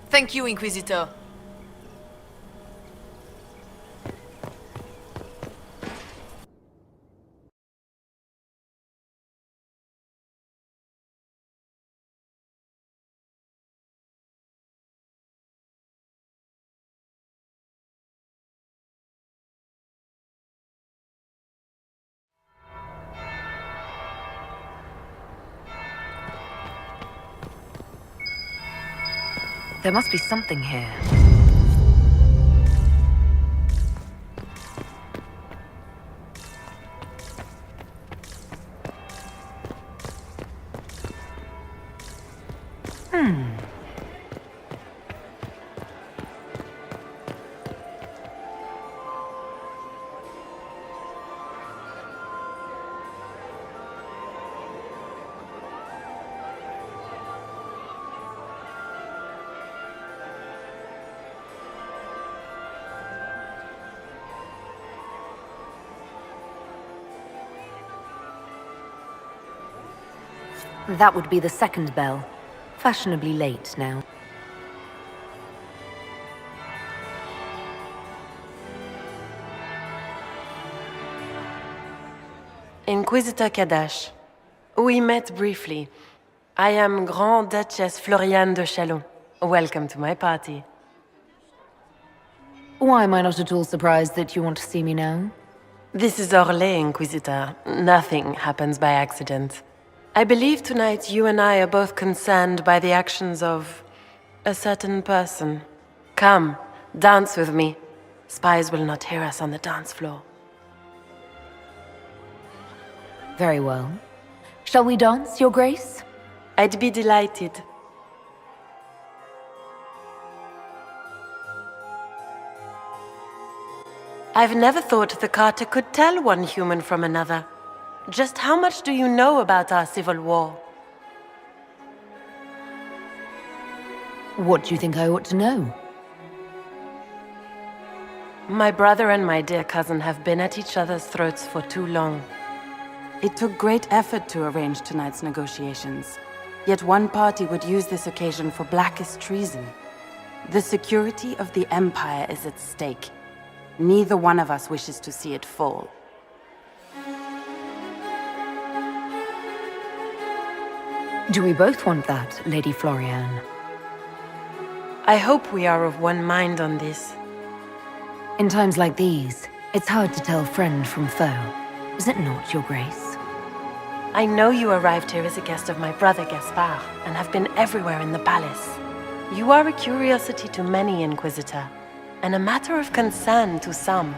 Thank you, Inquisitor. There must be something here. That would be the second bell. Fashionably late now. Inquisitor Kadash. We met briefly. I am Grand Duchess Floriane de Chalon. Welcome to my party. Why am I not at all surprised that you want to see me now? This is Orlais, Inquisitor. Nothing happens by accident. I believe tonight you and I are both concerned by the actions of a certain person. Come, dance with me. Spies will not hear us on the dance floor. Very well. Shall we dance, Your Grace? I'd be delighted. I've never thought the Carter could tell one human from another. Just how much do you know about our civil war? What do you think I ought to know? My brother and my dear cousin have been at each other's throats for too long. It took great effort to arrange tonight's negotiations. Yet one party would use this occasion for blackest treason. The security of the Empire is at stake. Neither one of us wishes to see it fall. Do we both want that, Lady Florian? I hope we are of one mind on this. In times like these, it's hard to tell friend from foe. Is it not, Your Grace? I know you arrived here as a guest of my brother Gaspard, and have been everywhere in the palace. You are a curiosity to many, Inquisitor, and a matter of concern to some.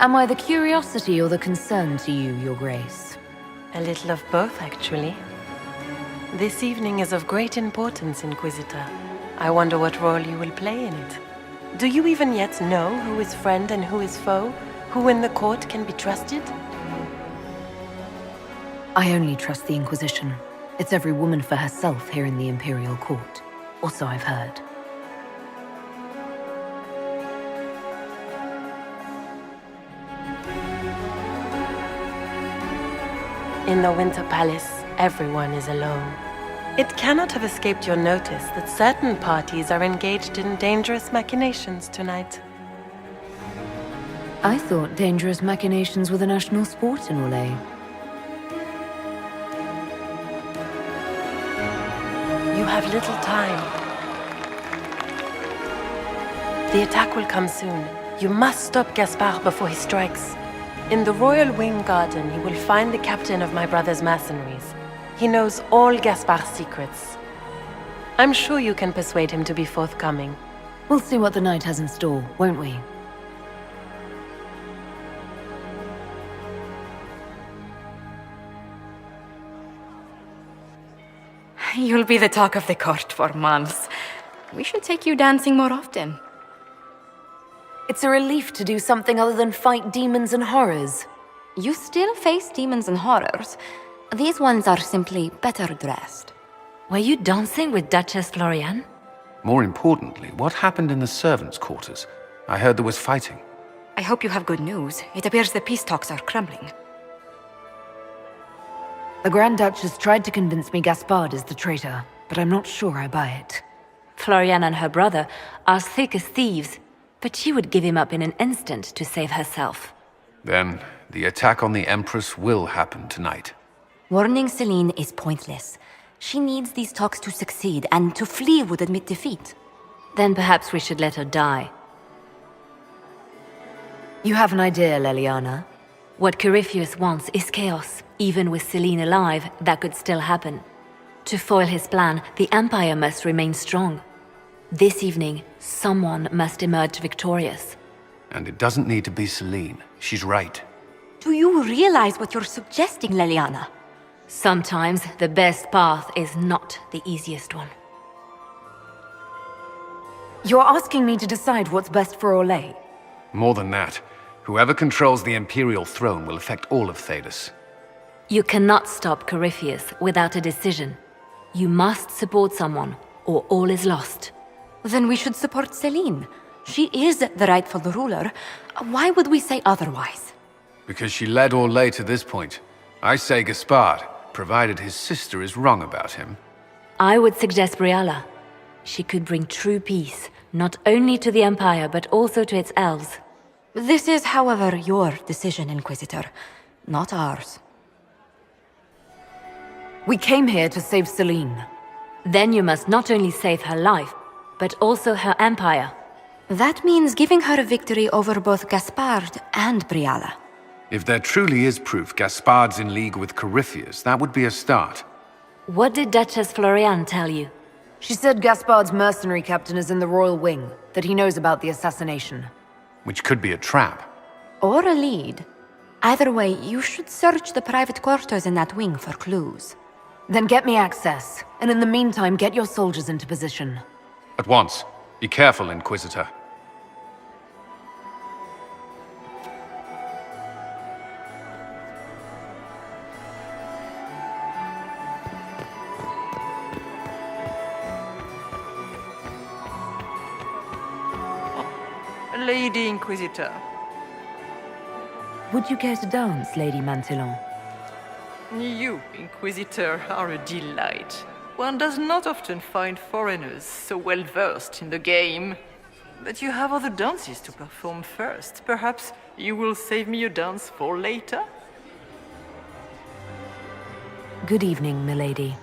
Am I the curiosity or the concern to you, Your Grace? A little of both, actually. This evening is of great importance, Inquisitor. I wonder what role you will play in it. Do you even yet know who is friend and who is foe? Who in the court can be trusted? I only trust the Inquisition. It's every woman for herself here in the Imperial Court. Or so I've heard. In the Winter Palace, everyone is alone. It cannot have escaped your notice that certain parties are engaged in dangerous machinations tonight. I thought dangerous machinations were the national sport in Orlais. You have little time. The attack will come soon. You must stop Gaspard before he strikes. In the Royal Wing Garden, you will find the captain of my brother's mercenaries. He knows all Gaspard's secrets. I'm sure you can persuade him to be forthcoming. We'll see what the night has in store, won't we? You'll be the talk of the court for months. We should take you dancing more often. It's a relief to do something other than fight demons and horrors. You still face demons and horrors. These ones are simply better dressed. Were you dancing with Duchess Florian? More importantly, what happened in the servants' quarters? I heard there was fighting. I hope you have good news. It appears the peace talks are crumbling. The Grand Duchess tried to convince me Gaspard is the traitor, but I'm not sure I buy it. Florian and her brother are thick as thieves, but she would give him up in an instant to save herself. Then, the attack on the Empress will happen tonight. Warning Celine is pointless. She needs these talks to succeed, and to flee would admit defeat. Then perhaps we should let her die. You have an idea, Leliana? What Corypheus wants is chaos. Even with Celine alive, that could still happen. To foil his plan, the Empire must remain strong. This evening, someone must emerge victorious. And it doesn't need to be Celine. She's right. Do you realize what you're suggesting, Leliana? Sometimes the best path is not the easiest one. You're asking me to decide what's best for Orlais? More than that, whoever controls the Imperial throne will affect all of Thedas. You cannot stop Corypheus without a decision. You must support someone, or all is lost. Then we should support Celine. She is the rightful ruler. Why would we say otherwise? Because she led Orlais to this point. I say Gaspard, provided his sister is wrong about him. I would suggest Briala. She could bring true peace, not only to the Empire, but also to its elves. This is, however, your decision, Inquisitor, not ours. We came here to save Celine. Then you must not only save her life, but also her empire. That means giving her a victory over both Gaspard and Briala. If there truly is proof Gaspard's in league with Corypheus, that would be a start. What did Duchess Florian tell you? She said Gaspard's mercenary captain is in the Royal Wing, that he knows about the assassination. Which could be a trap. Or a lead. Either way, you should search the private quarters in that wing for clues. Then get me access, and in the meantime, get your soldiers into position. At once. Be careful, Inquisitor. Lady Inquisitor. Would you care to dance, Lady Mantillon? You, Inquisitor, are a delight. One does not often find foreigners so well versed in the game. But you have other dances to perform first. Perhaps you will save me a dance for later? Good evening, milady.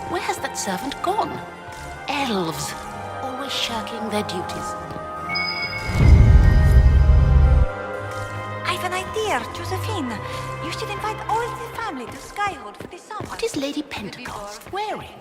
Where has that servant gone? Elves, always shirking their duties. I've an idea, Josephine. You should invite all the family to Skyhold for the summer. What is Lady Pentecost wearing?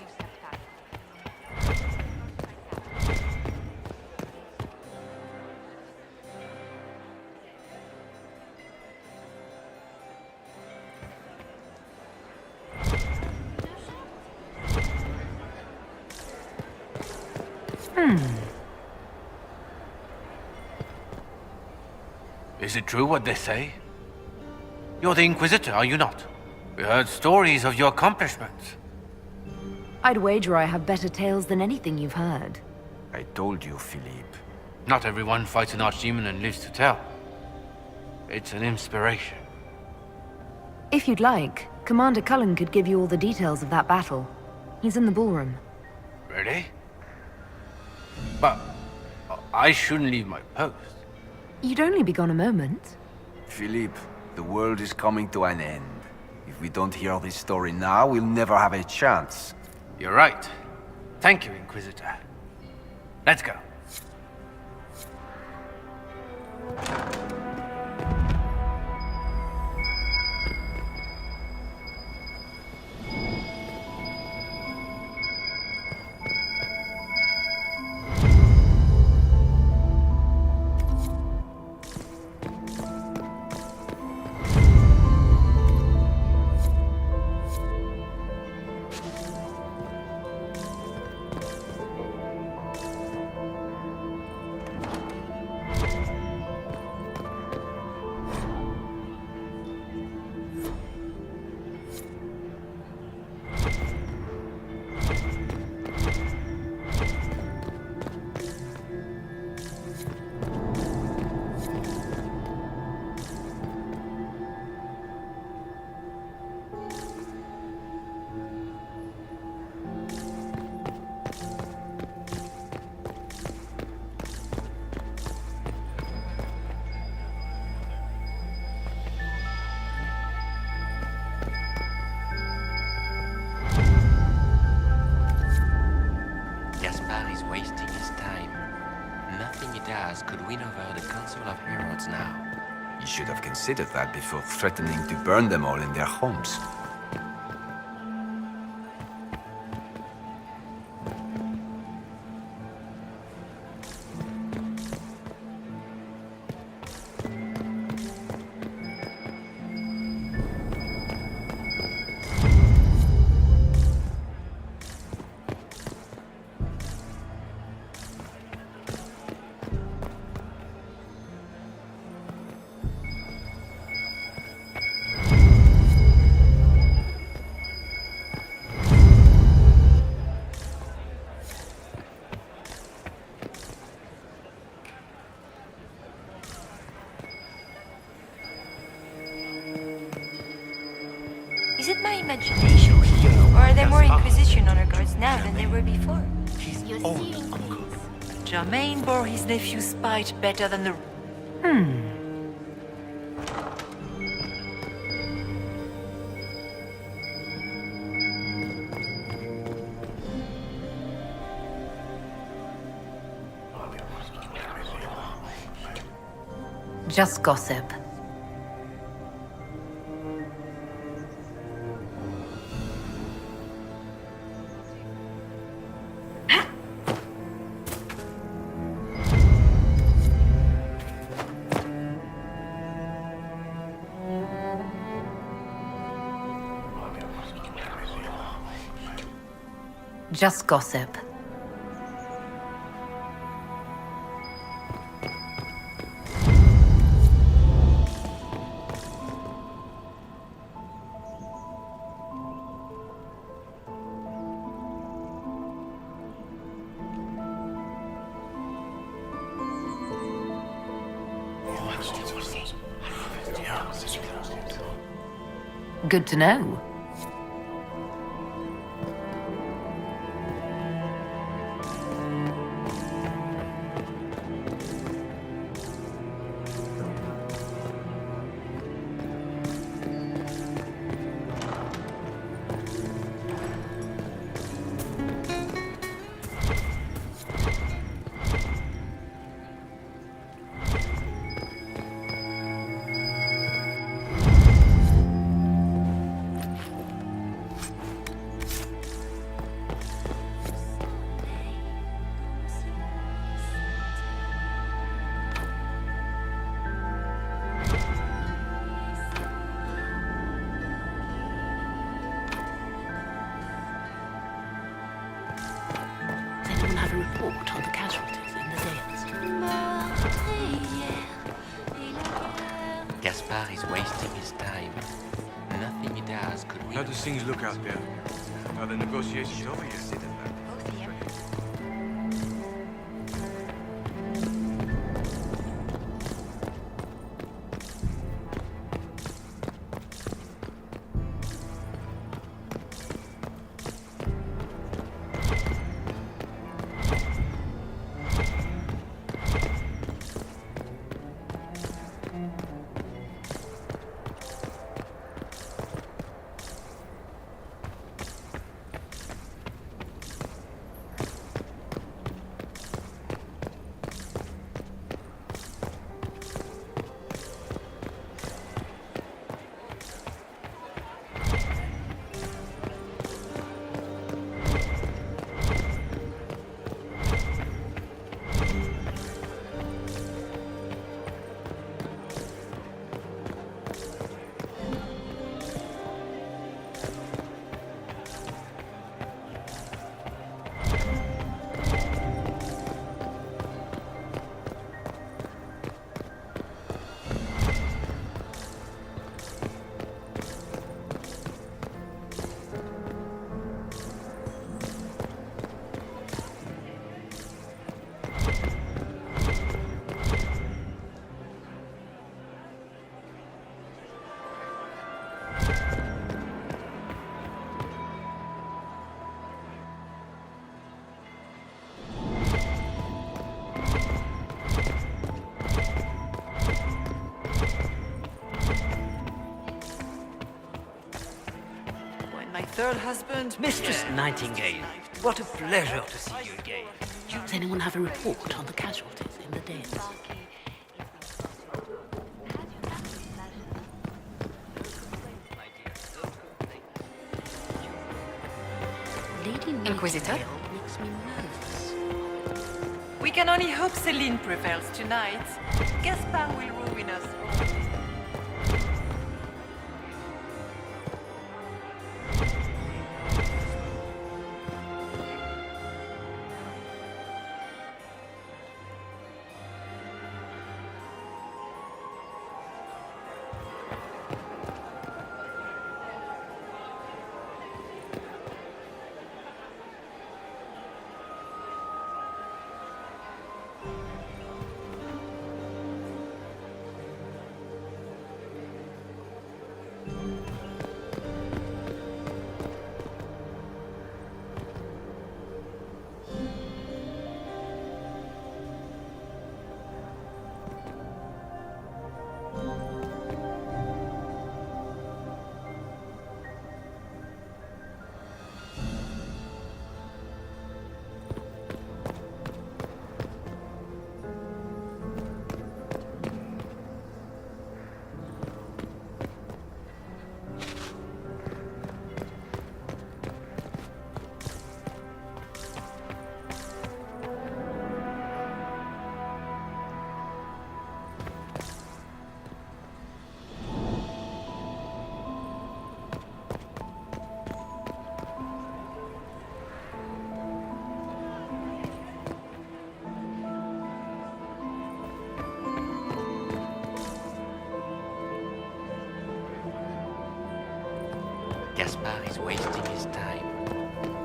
Is it true what they say? You're the Inquisitor, are you not? We heard stories of your accomplishments. I'd wager I have better tales than anything you've heard. I told you, Philippe. Not everyone fights an archdemon and lives to tell. It's an inspiration. If you'd like, Commander Cullen could give you all the details of that battle. He's in the ballroom. Really? But I shouldn't leave my post. You'd only be gone a moment. Philippe, the world is coming to an end. If we don't hear this story now, we'll never have a chance. You're right. Thank you, Inquisitor. Let's go. Could win over the Council of Heralds now. You should have considered that before threatening to burn them all in their homes. Is it my imagination? Or are there more Inquisition honor guards now than there were before? His old uncle. Germain bore his nephew's spite better than the... Just gossip. Just gossip. Good to know. Does anyone have a report on the casualties in the Dales? Gaspard is wasting his time. Nothing he does could win. How do things look out there? Are the negotiations over yet? Third husband, Mistress Nightingale, what a pleasure to see you again. Does anyone have a report on the casualties in the Dales? Lady Inquisitor? Nightingale makes me nervous. we can only hope Celine prevails tonight. Gaspard will ruin us all. Gaspar is wasting his time.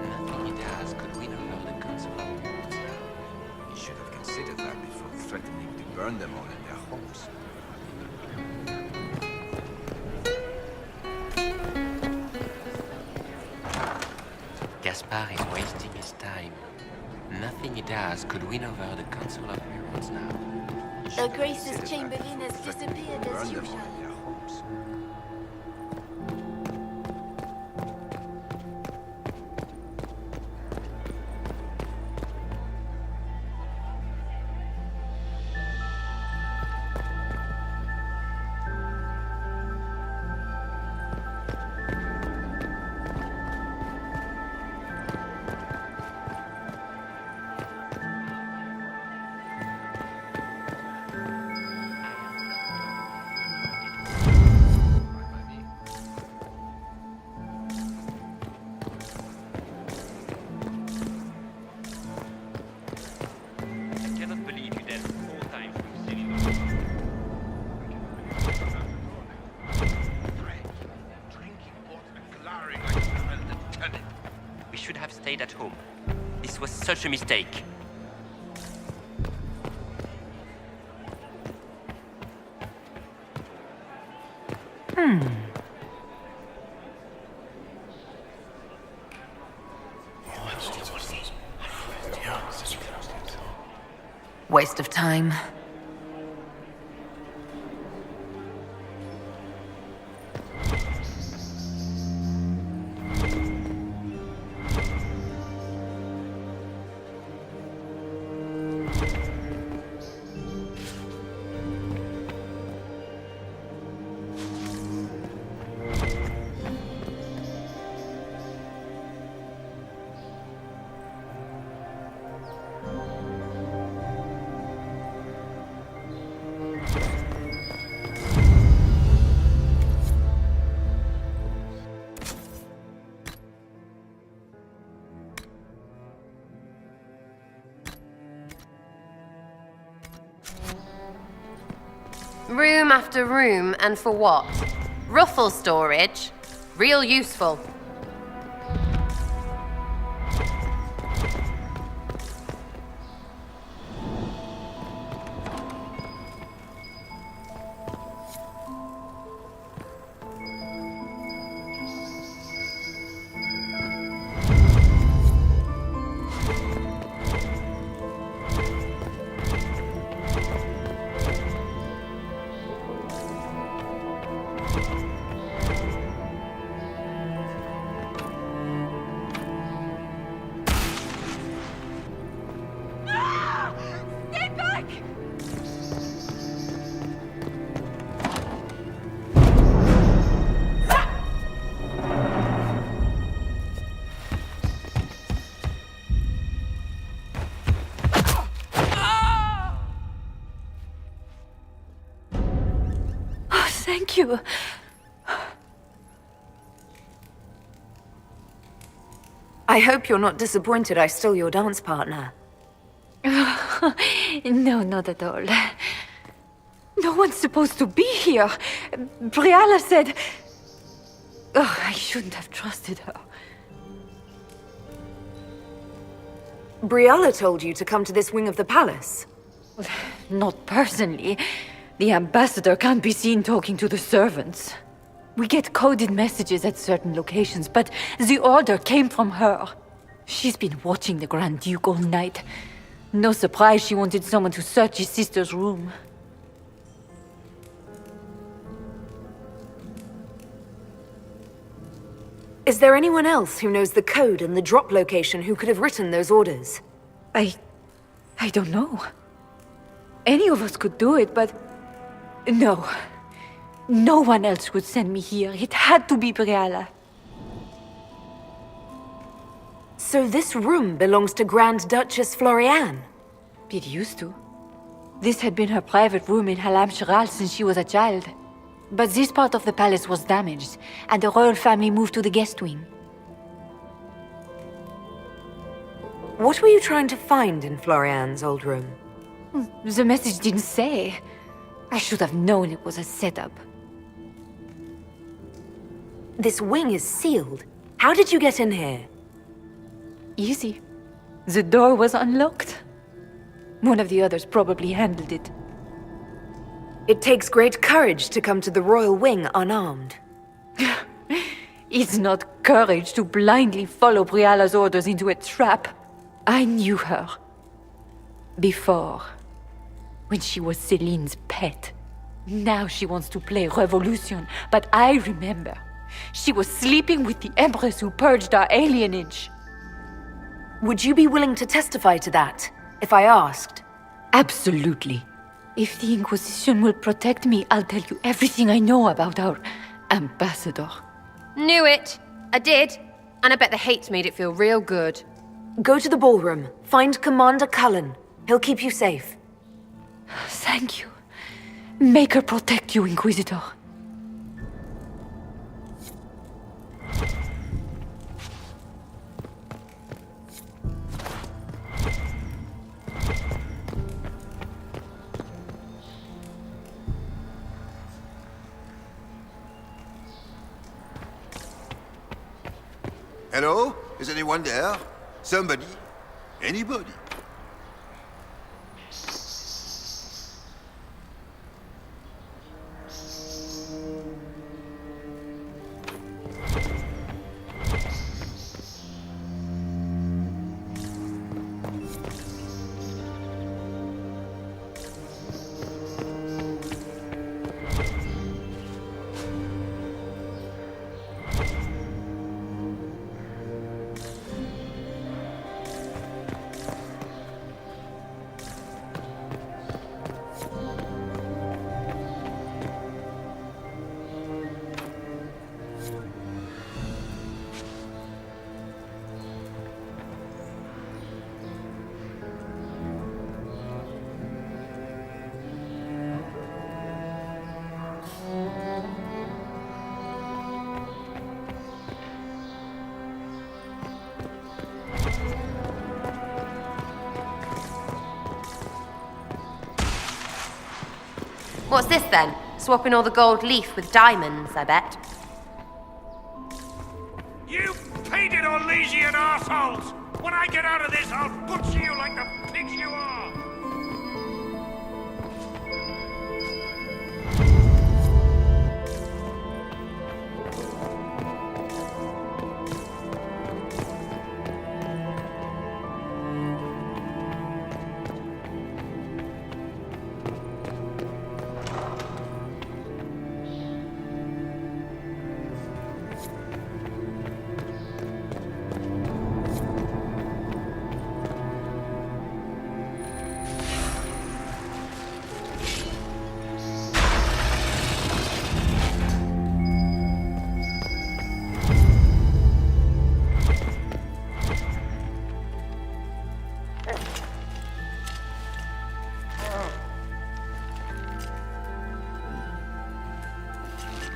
Nothing he does could win over the Council of Heralds now. You should have considered that before threatening to burn them all in their homes. Gaspar is wasting his time. Nothing he does could win over the Council of Heralds now. Her Grace's Chamberlain has disappeared as Burn them all usual. in their homes. We should have stayed at home. This was such a mistake. Waste of time. Room after room, and for what? Ruffle storage? Real useful. Thank you. I hope you're not disappointed I stole your dance partner. No, not at all. No one's supposed to be here. Briala said... Oh, I shouldn't have trusted her. Briala told you to come to this wing of the palace. Not personally. The ambassador can't be seen talking to the servants. We get coded messages at certain locations, but the order came from her. She's been watching the Grand Duke all night. No surprise she wanted someone to search his sister's room. Is there anyone else who knows the code and the drop location who could have written those orders? I don't know. Any of us could do it, but... No. No one else could send me here. It had to be Briala. So this room belongs to Grand Duchess Floriane? It used to. This had been her private room in Halam Shiral since she was a child. But this part of the palace was damaged, and the royal family moved to the guest wing. What were you trying to find in Floriane's old room? The message didn't say. I should have known it was a setup. This wing is sealed. How did you get in here? Easy. The door was unlocked. One of the others probably handled it. It takes great courage to come to the royal wing unarmed. It's not courage to blindly follow Briala's orders into a trap. I knew her. Before. When she was Celine's pet. Now she wants to play revolution, but I remember. She was sleeping with the Empress who purged our alienage. Would you be willing to testify to that, if I asked? Absolutely. If the Inquisition will protect me, I'll tell you everything I know about our ambassador. Knew it. I did. And I bet the hate made it feel real good. Go to the ballroom. Find Commander Cullen. He'll keep you safe. Thank you. Make her protect you, Inquisitor. Hello? Is anyone there? Somebody? Anybody? What's this then? Swapping all the gold leaf with diamonds, I bet. You painted Orlesian assholes! When I get out of this, I'll butcher you like the pigs you are!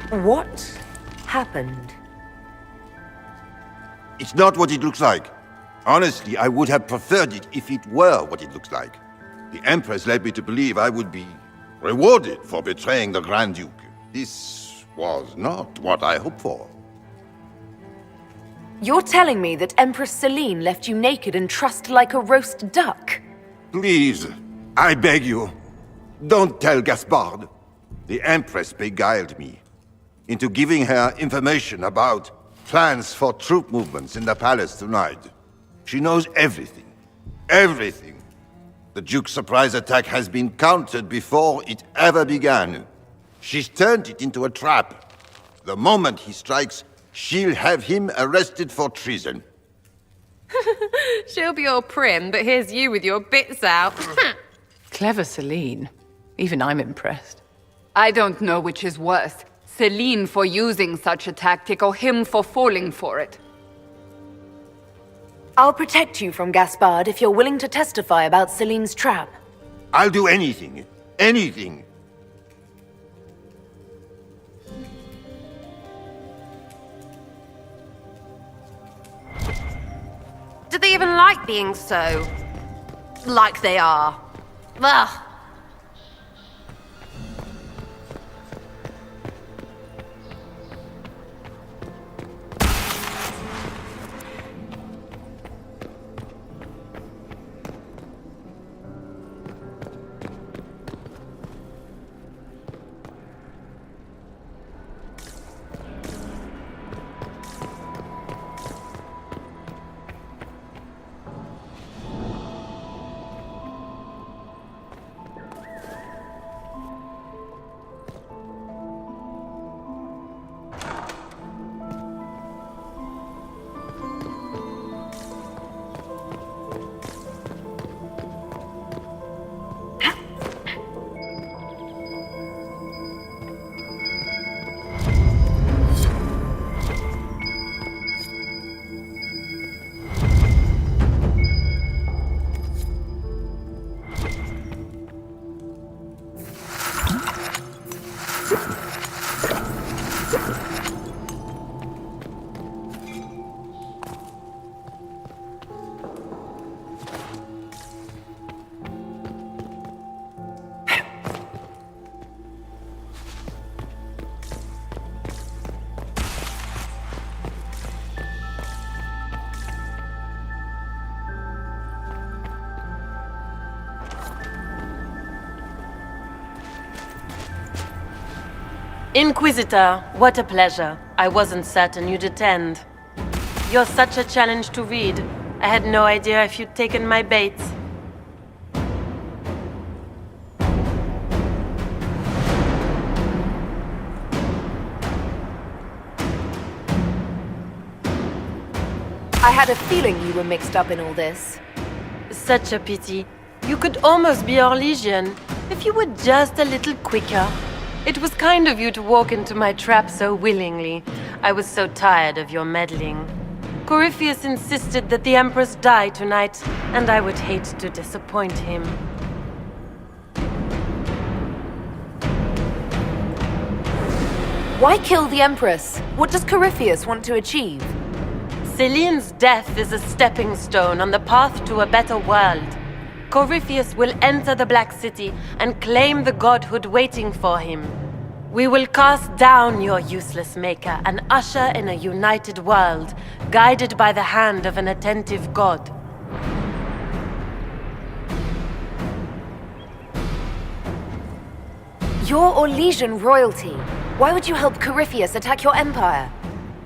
What happened? It's not what it looks like. Honestly, I would have preferred it if it were what it looks like. The Empress led me to believe I would be rewarded for betraying the Grand Duke. This was not what I hoped for. You're telling me that Empress Celine left you naked and trussed like a roast duck? Please, I beg you, don't tell Gaspard. The Empress beguiled me into giving her information about plans for troop movements in the palace tonight. She knows everything. Everything. The Duke's surprise attack has been countered before it ever began. She's turned it into a trap. The moment he strikes, she'll have him arrested for treason. She'll be all prim, but here's you with your bits out. Clever Celine. Even I'm impressed. I don't know which is worse. Celine for using such a tactic or him for falling for it. I'll protect you from Gaspard if you're willing to testify about Celine's trap. I'll do anything. Anything. Do they even like being so... like they are? Ugh. Inquisitor, what a pleasure. I wasn't certain you'd attend. You're such a challenge to read. I had no idea if you'd taken my bait. I had a feeling you were mixed up in all this. Such a pity. You could almost be Orlesian if you were just a little quicker. It was kind of you to walk into my trap so willingly. I was so tired of your meddling. Corypheus insisted that the Empress die tonight, and I would hate to disappoint him. Why kill the Empress? What does Corypheus want to achieve? Celine's death is a stepping stone on the path to a better world. Corypheus will enter the Black City and claim the godhood waiting for him. We will cast down your useless maker and usher in a united world, guided by the hand of an attentive god. You're Orlesian royalty. Why would you help Corypheus attack your empire?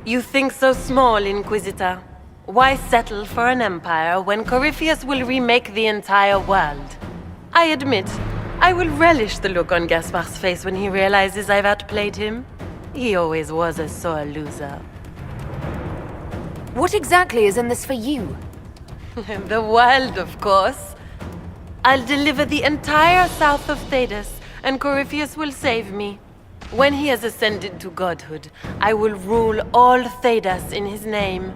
You think so small, Inquisitor. Why settle for an empire when Corypheus will remake the entire world? I admit, I will relish the look on Gaspard's face when he realizes I've outplayed him. He always was a sore loser. What exactly is in this for you? The world, of course. I'll deliver the entire south of Thedas, and Corypheus will save me. When he has ascended to godhood, I will rule all Thedas in his name.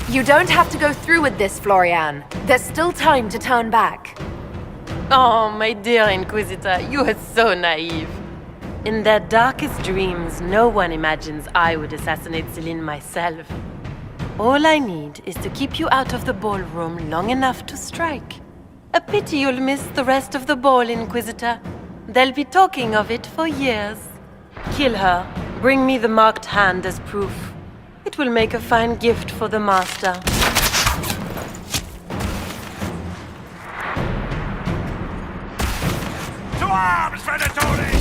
You don't have to go through with this, Florian. There's still time to turn back. Oh, my dear Inquisitor, you are so naive. In their darkest dreams, no one imagines I would assassinate Celine myself. All I need is to keep you out of the ballroom long enough to strike. A pity you'll miss the rest of the ball, Inquisitor. They'll be talking of it for years. Kill her. Bring me the marked hand as proof. It will make a fine gift for the Master. To arms, Venatori!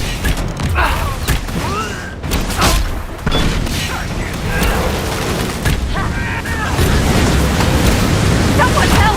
Someone help!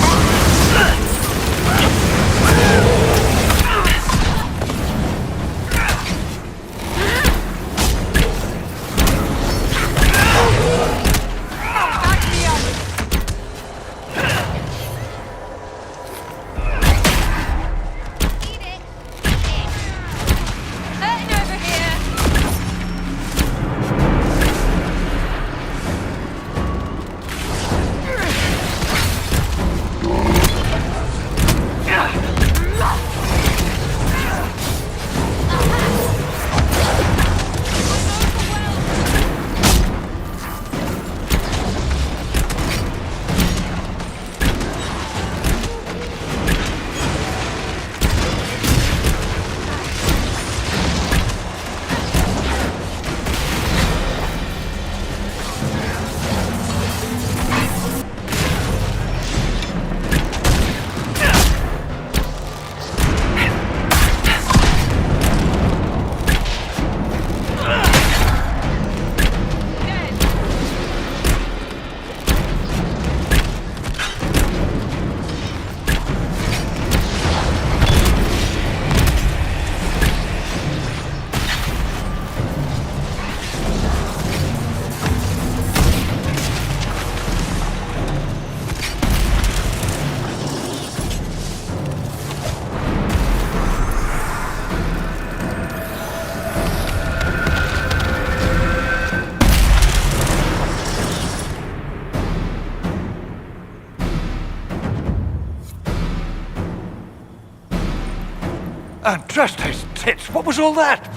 Andraste's tits, what was all that?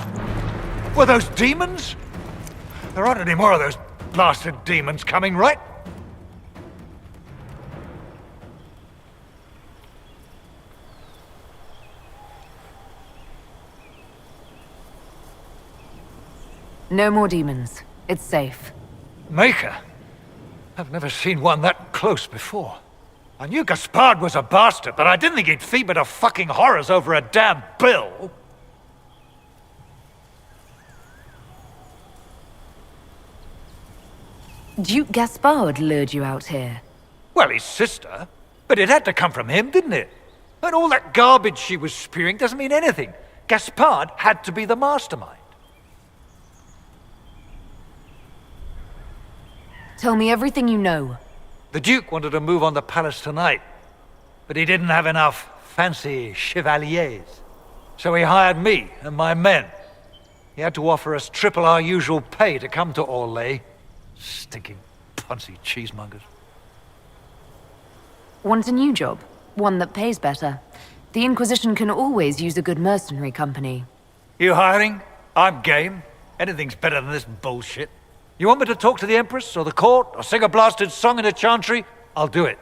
Were those demons? There aren't any more of those blasted demons coming, right? No more demons. It's safe. Maker? I've never seen one that close before. I knew Gaspard was a bastard, but I didn't think he'd feed me to fucking horrors over a damn bill. Duke Gaspard lured you out here. Well, his sister. But it had to come from him, didn't it? And all that garbage she was spewing doesn't mean anything. Gaspard had to be the mastermind. Tell me everything you know. The Duke wanted to move on the palace tonight, but he didn't have enough fancy chevaliers. So he hired me and my men. He had to offer us triple our usual pay to come to Orlais. Stinking Ponzi cheesemongers. Want a new job? One that pays better. The Inquisition can always use a good mercenary company. You hiring? I'm game. Anything's better than this bullshit. You want me to talk to the Empress, or the court, or sing a blasted song in a chantry? I'll do it.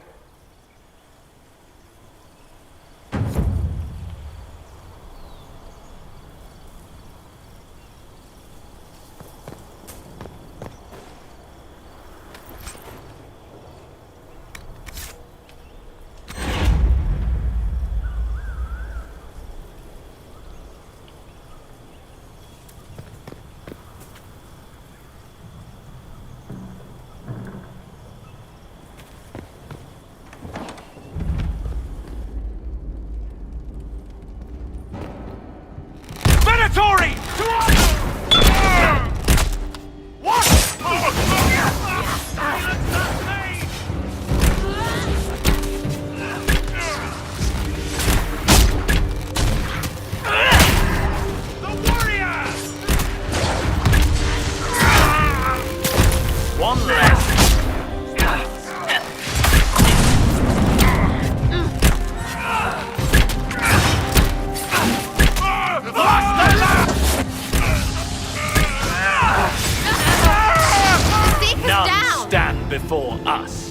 Before us.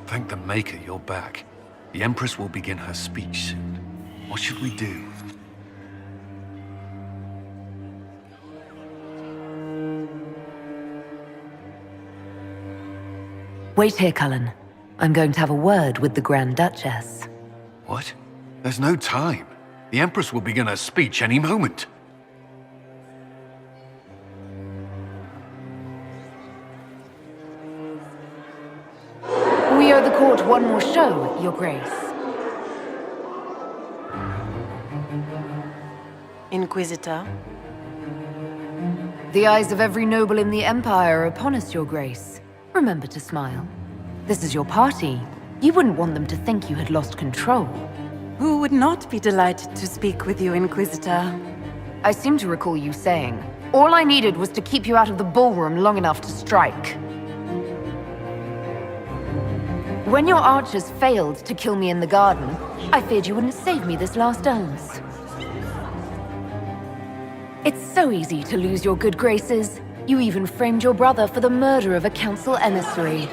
Thank the Maker you're back. The Empress will begin her speech soon. What should we do? Wait here, Cullen. I'm going to have a word with the Grand Duchess. What? There's no time. The Empress will begin her speech any moment. We owe the court one more show, Your Grace. Inquisitor? The eyes of every noble in the Empire are upon us, Your Grace. Remember to smile. This is your party. You wouldn't want them to think you had lost control. Who would not be delighted to speak with you, Inquisitor? I seem to recall you saying, all I needed was to keep you out of the ballroom long enough to strike. When your archers failed to kill me in the garden, I feared you wouldn't save me this last dance. It's so easy to lose your good graces. You even framed your brother for the murder of a council emissary.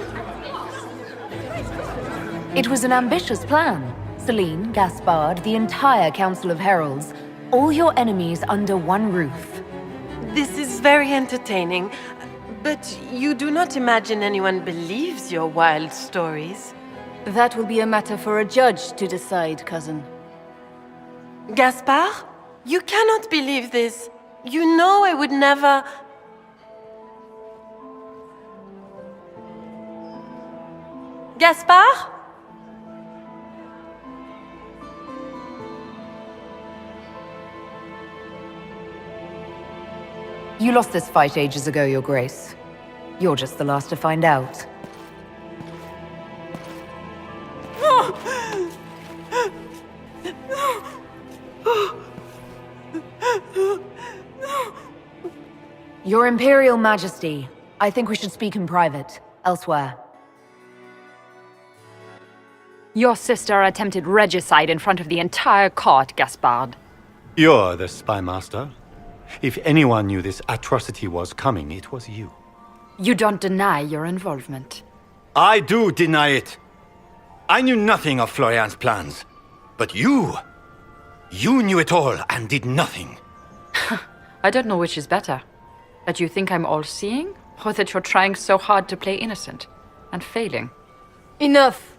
It was an ambitious plan. Celine, Gaspard, the entire Council of Heralds, all your enemies under one roof. This is very entertaining, but you do not imagine anyone believes your wild stories? That will be a matter for a judge to decide, cousin. Gaspard? You cannot believe this. You know I would never... Gaspard? You lost this fight ages ago, Your Grace. You're just the last to find out. Your Imperial Majesty, I think we should speak in private, elsewhere. Your sister attempted regicide in front of the entire court, Gaspard. You're the spy master. If anyone knew this atrocity was coming, it was you. You don't deny your involvement. I do deny it. I knew nothing of Florian's plans. But you knew it all and did nothing. I don't know which is better. That you think I'm all-seeing, or that you're trying so hard to play innocent and failing. Enough!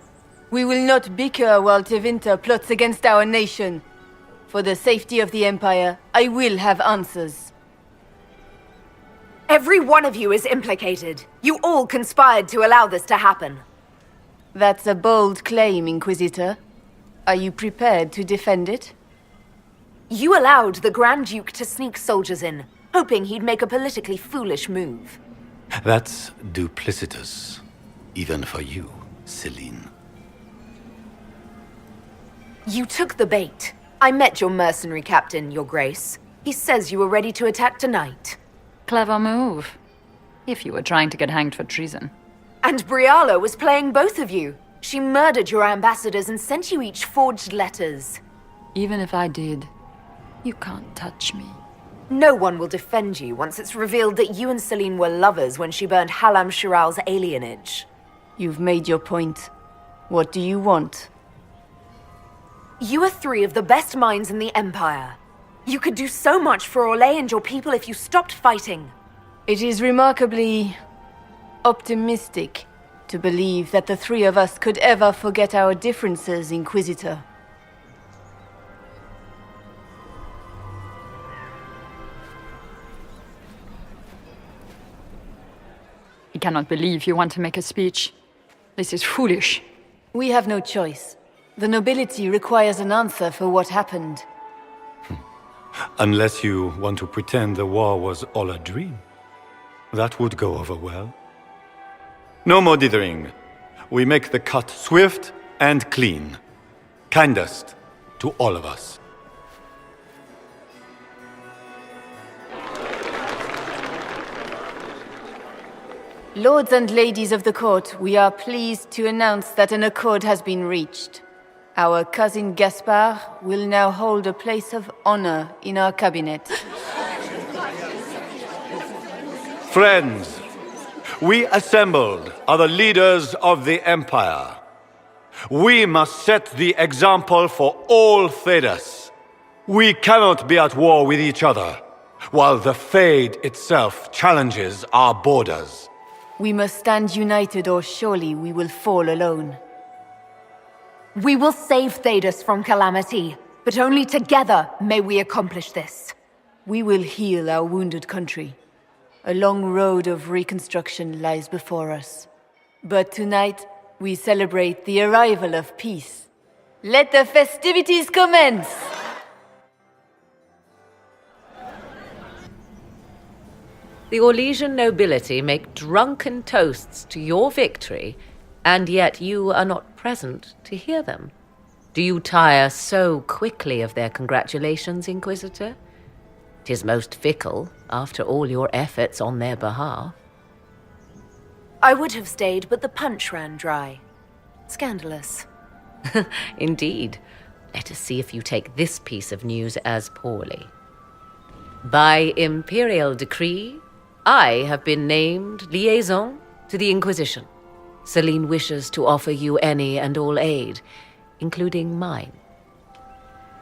We will not bicker while Tevinter plots against our nation. For the safety of the Empire, I will have answers. Every one of you is implicated. You all conspired to allow this to happen. That's a bold claim, Inquisitor. Are you prepared to defend it? You allowed the Grand Duke to sneak soldiers in, hoping he'd make a politically foolish move. That's duplicitous. Even for you, Celine. You took the bait. I met your mercenary captain, Your Grace. He says you were ready to attack tonight. Clever move. If you were trying to get hanged for treason. And Briala was playing both of you. She murdered your ambassadors and sent you each forged letters. Even if I did, you can't touch me. No one will defend you once it's revealed that you and Celine were lovers when she burned Halam Shiral's alienage. You've made your point. What do you want? You are three of the best minds in the Empire. You could do so much for Orlais and your people if you stopped fighting. It is remarkably optimistic to believe that the three of us could ever forget our differences, Inquisitor. I cannot believe you want to make a speech. This is foolish. We have no choice. The nobility requires an answer for what happened. Unless you want to pretend the war was all a dream. That would go over well. No more dithering. We make the cut swift and clean. Kindest to all of us. Lords and ladies of the court, we are pleased to announce that an accord has been reached. Our cousin Gaspard will now hold a place of honor in our cabinet. Friends, we assembled are the leaders of the Empire. We must set the example for all Thedas. We cannot be at war with each other, while the Fade itself challenges our borders. We must stand united or surely we will fall alone. We will save Thedas from calamity, but only together may we accomplish this. We will heal our wounded country. A long road of reconstruction lies before us. But tonight, we celebrate the arrival of peace. Let the festivities commence! The Orlesian nobility make drunken toasts to your victory, and yet you are not present to hear them. Do you tire so quickly of their congratulations, Inquisitor? 'Tis most fickle, after all your efforts on their behalf. I would have stayed, but the punch ran dry. Scandalous. Indeed. Let us see if you take this piece of news as poorly. By imperial decree, I have been named liaison to the Inquisition. Celine wishes to offer you any and all aid, including mine.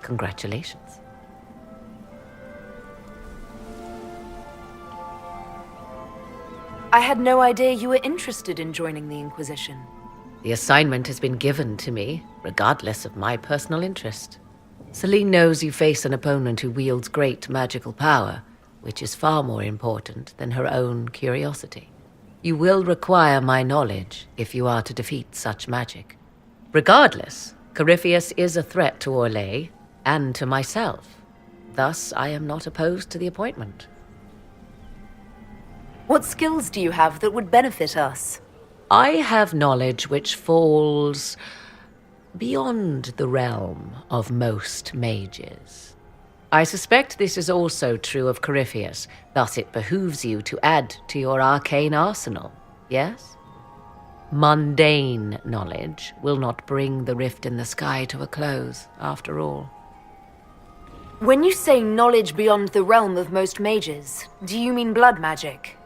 Congratulations. I had no idea you were interested in joining the Inquisition. The assignment has been given to me, regardless of my personal interest. Celine knows you face an opponent who wields great magical power, which is far more important than her own curiosity. You will require my knowledge if you are to defeat such magic. Regardless, Corypheus is a threat to Orlais and to myself. Thus, I am not opposed to the appointment. What skills do you have that would benefit us? I have knowledge which falls beyond the realm of most mages. I suspect this is also true of Corypheus, thus it behooves you to add to your arcane arsenal, yes? Mundane knowledge will not bring the rift in the sky to a close, after all. When you say knowledge beyond the realm of most mages, do you mean blood magic?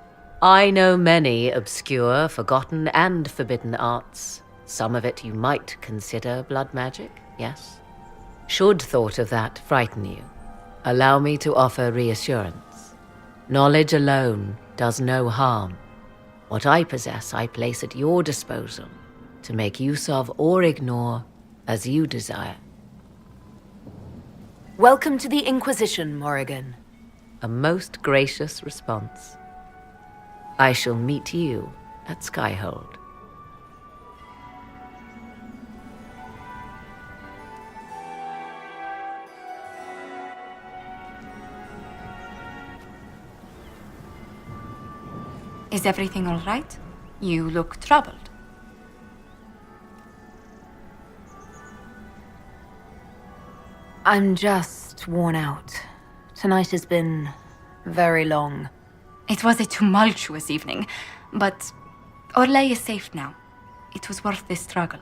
I know many obscure, forgotten, and forbidden arts. Some of it you might consider blood magic, yes? Should thought of that frighten you, allow me to offer reassurance. Knowledge alone does no harm. What I possess I place at your disposal to make use of or ignore as you desire. Welcome to the Inquisition, Morrigan. A most gracious response. I shall meet you at Skyhold. Is everything all right? You look troubled. I'm just worn out. Tonight has been very long. It was a tumultuous evening, but Orlais is safe now. It was worth the struggle.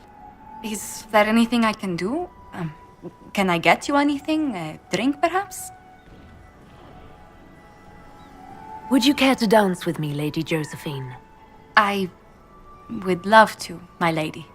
Is there anything I can do? Can I get you anything? A drink, perhaps? Would you care to dance with me, Lady Josephine? I would love to, my lady.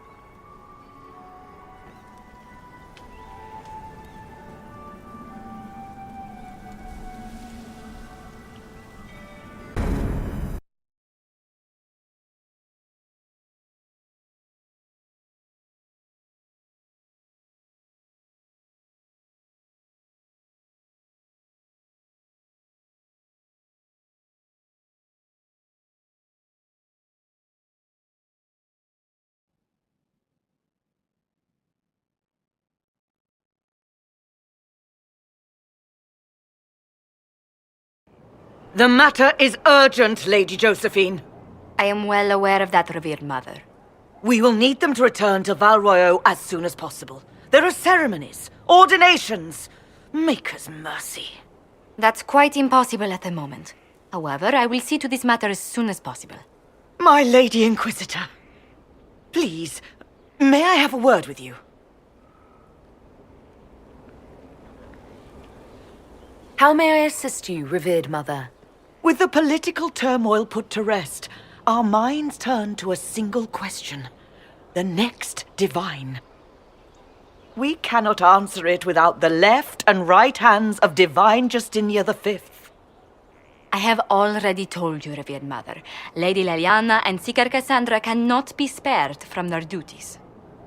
The matter is urgent, Lady Josephine. I am well aware of that, revered mother. We will need them to return to Val Royeaux as soon as possible. There are ceremonies, ordinations. Make us mercy. That's quite impossible at the moment. However, I will see to this matter as soon as possible. My Lady Inquisitor, please, may I have a word with you? How may I assist you, revered mother? With the political turmoil put to rest, our minds turn to a single question. The next divine. We cannot answer it without the left and right hands of Divine Justinia V. I have already told you, revered mother. Lady Leliana and Seeker Cassandra cannot be spared from their duties.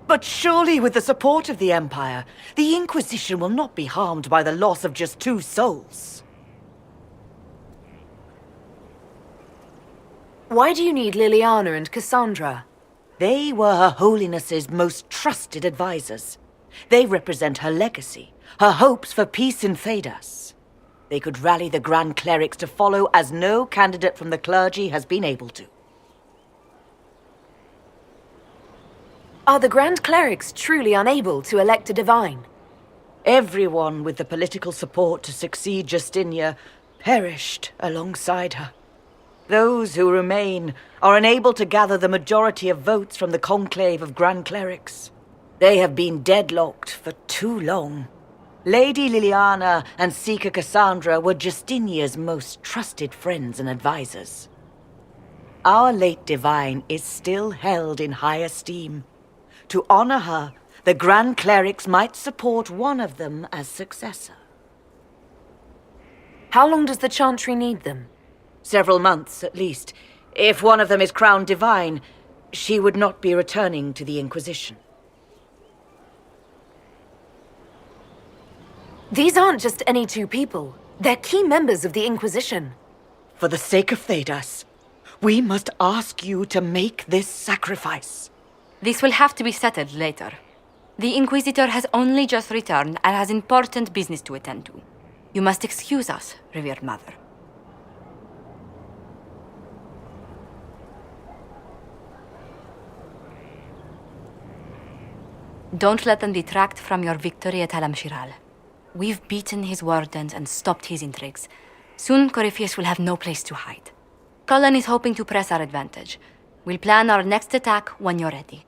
But surely with the support of the Empire, the Inquisition will not be harmed by the loss of just 2 souls. Why do you need Liliana and Cassandra? They were Her Holiness's most trusted advisors. They represent her legacy, her hopes for peace in Thedas. They could rally the Grand Clerics to follow as no candidate from the clergy has been able to. Are the Grand Clerics truly unable to elect a divine? Everyone with the political support to succeed Justinia perished alongside her. Those who remain are unable to gather the majority of votes from the conclave of Grand Clerics. They have been deadlocked for too long. Lady Liliana and Seeker Cassandra were Justinia's most trusted friends and advisors. Our late divine is still held in high esteem. To honor her, the Grand Clerics might support one of them as successor. How long does the Chantry need them? Several months, at least. If one of them is crowned divine, she would not be returning to the Inquisition. These aren't just any two people. They're key members of the Inquisition. For the sake of Thedas, we must ask you to make this sacrifice. This will have to be settled later. The Inquisitor has only just returned and has important business to attend to. You must excuse us, revered mother. Don't let them detract from your victory at Halam-Shiral. We've beaten his wardens and stopped his intrigues. Soon, Corypheus will have no place to hide. Cullen is hoping to press our advantage. We'll plan our next attack when you're ready.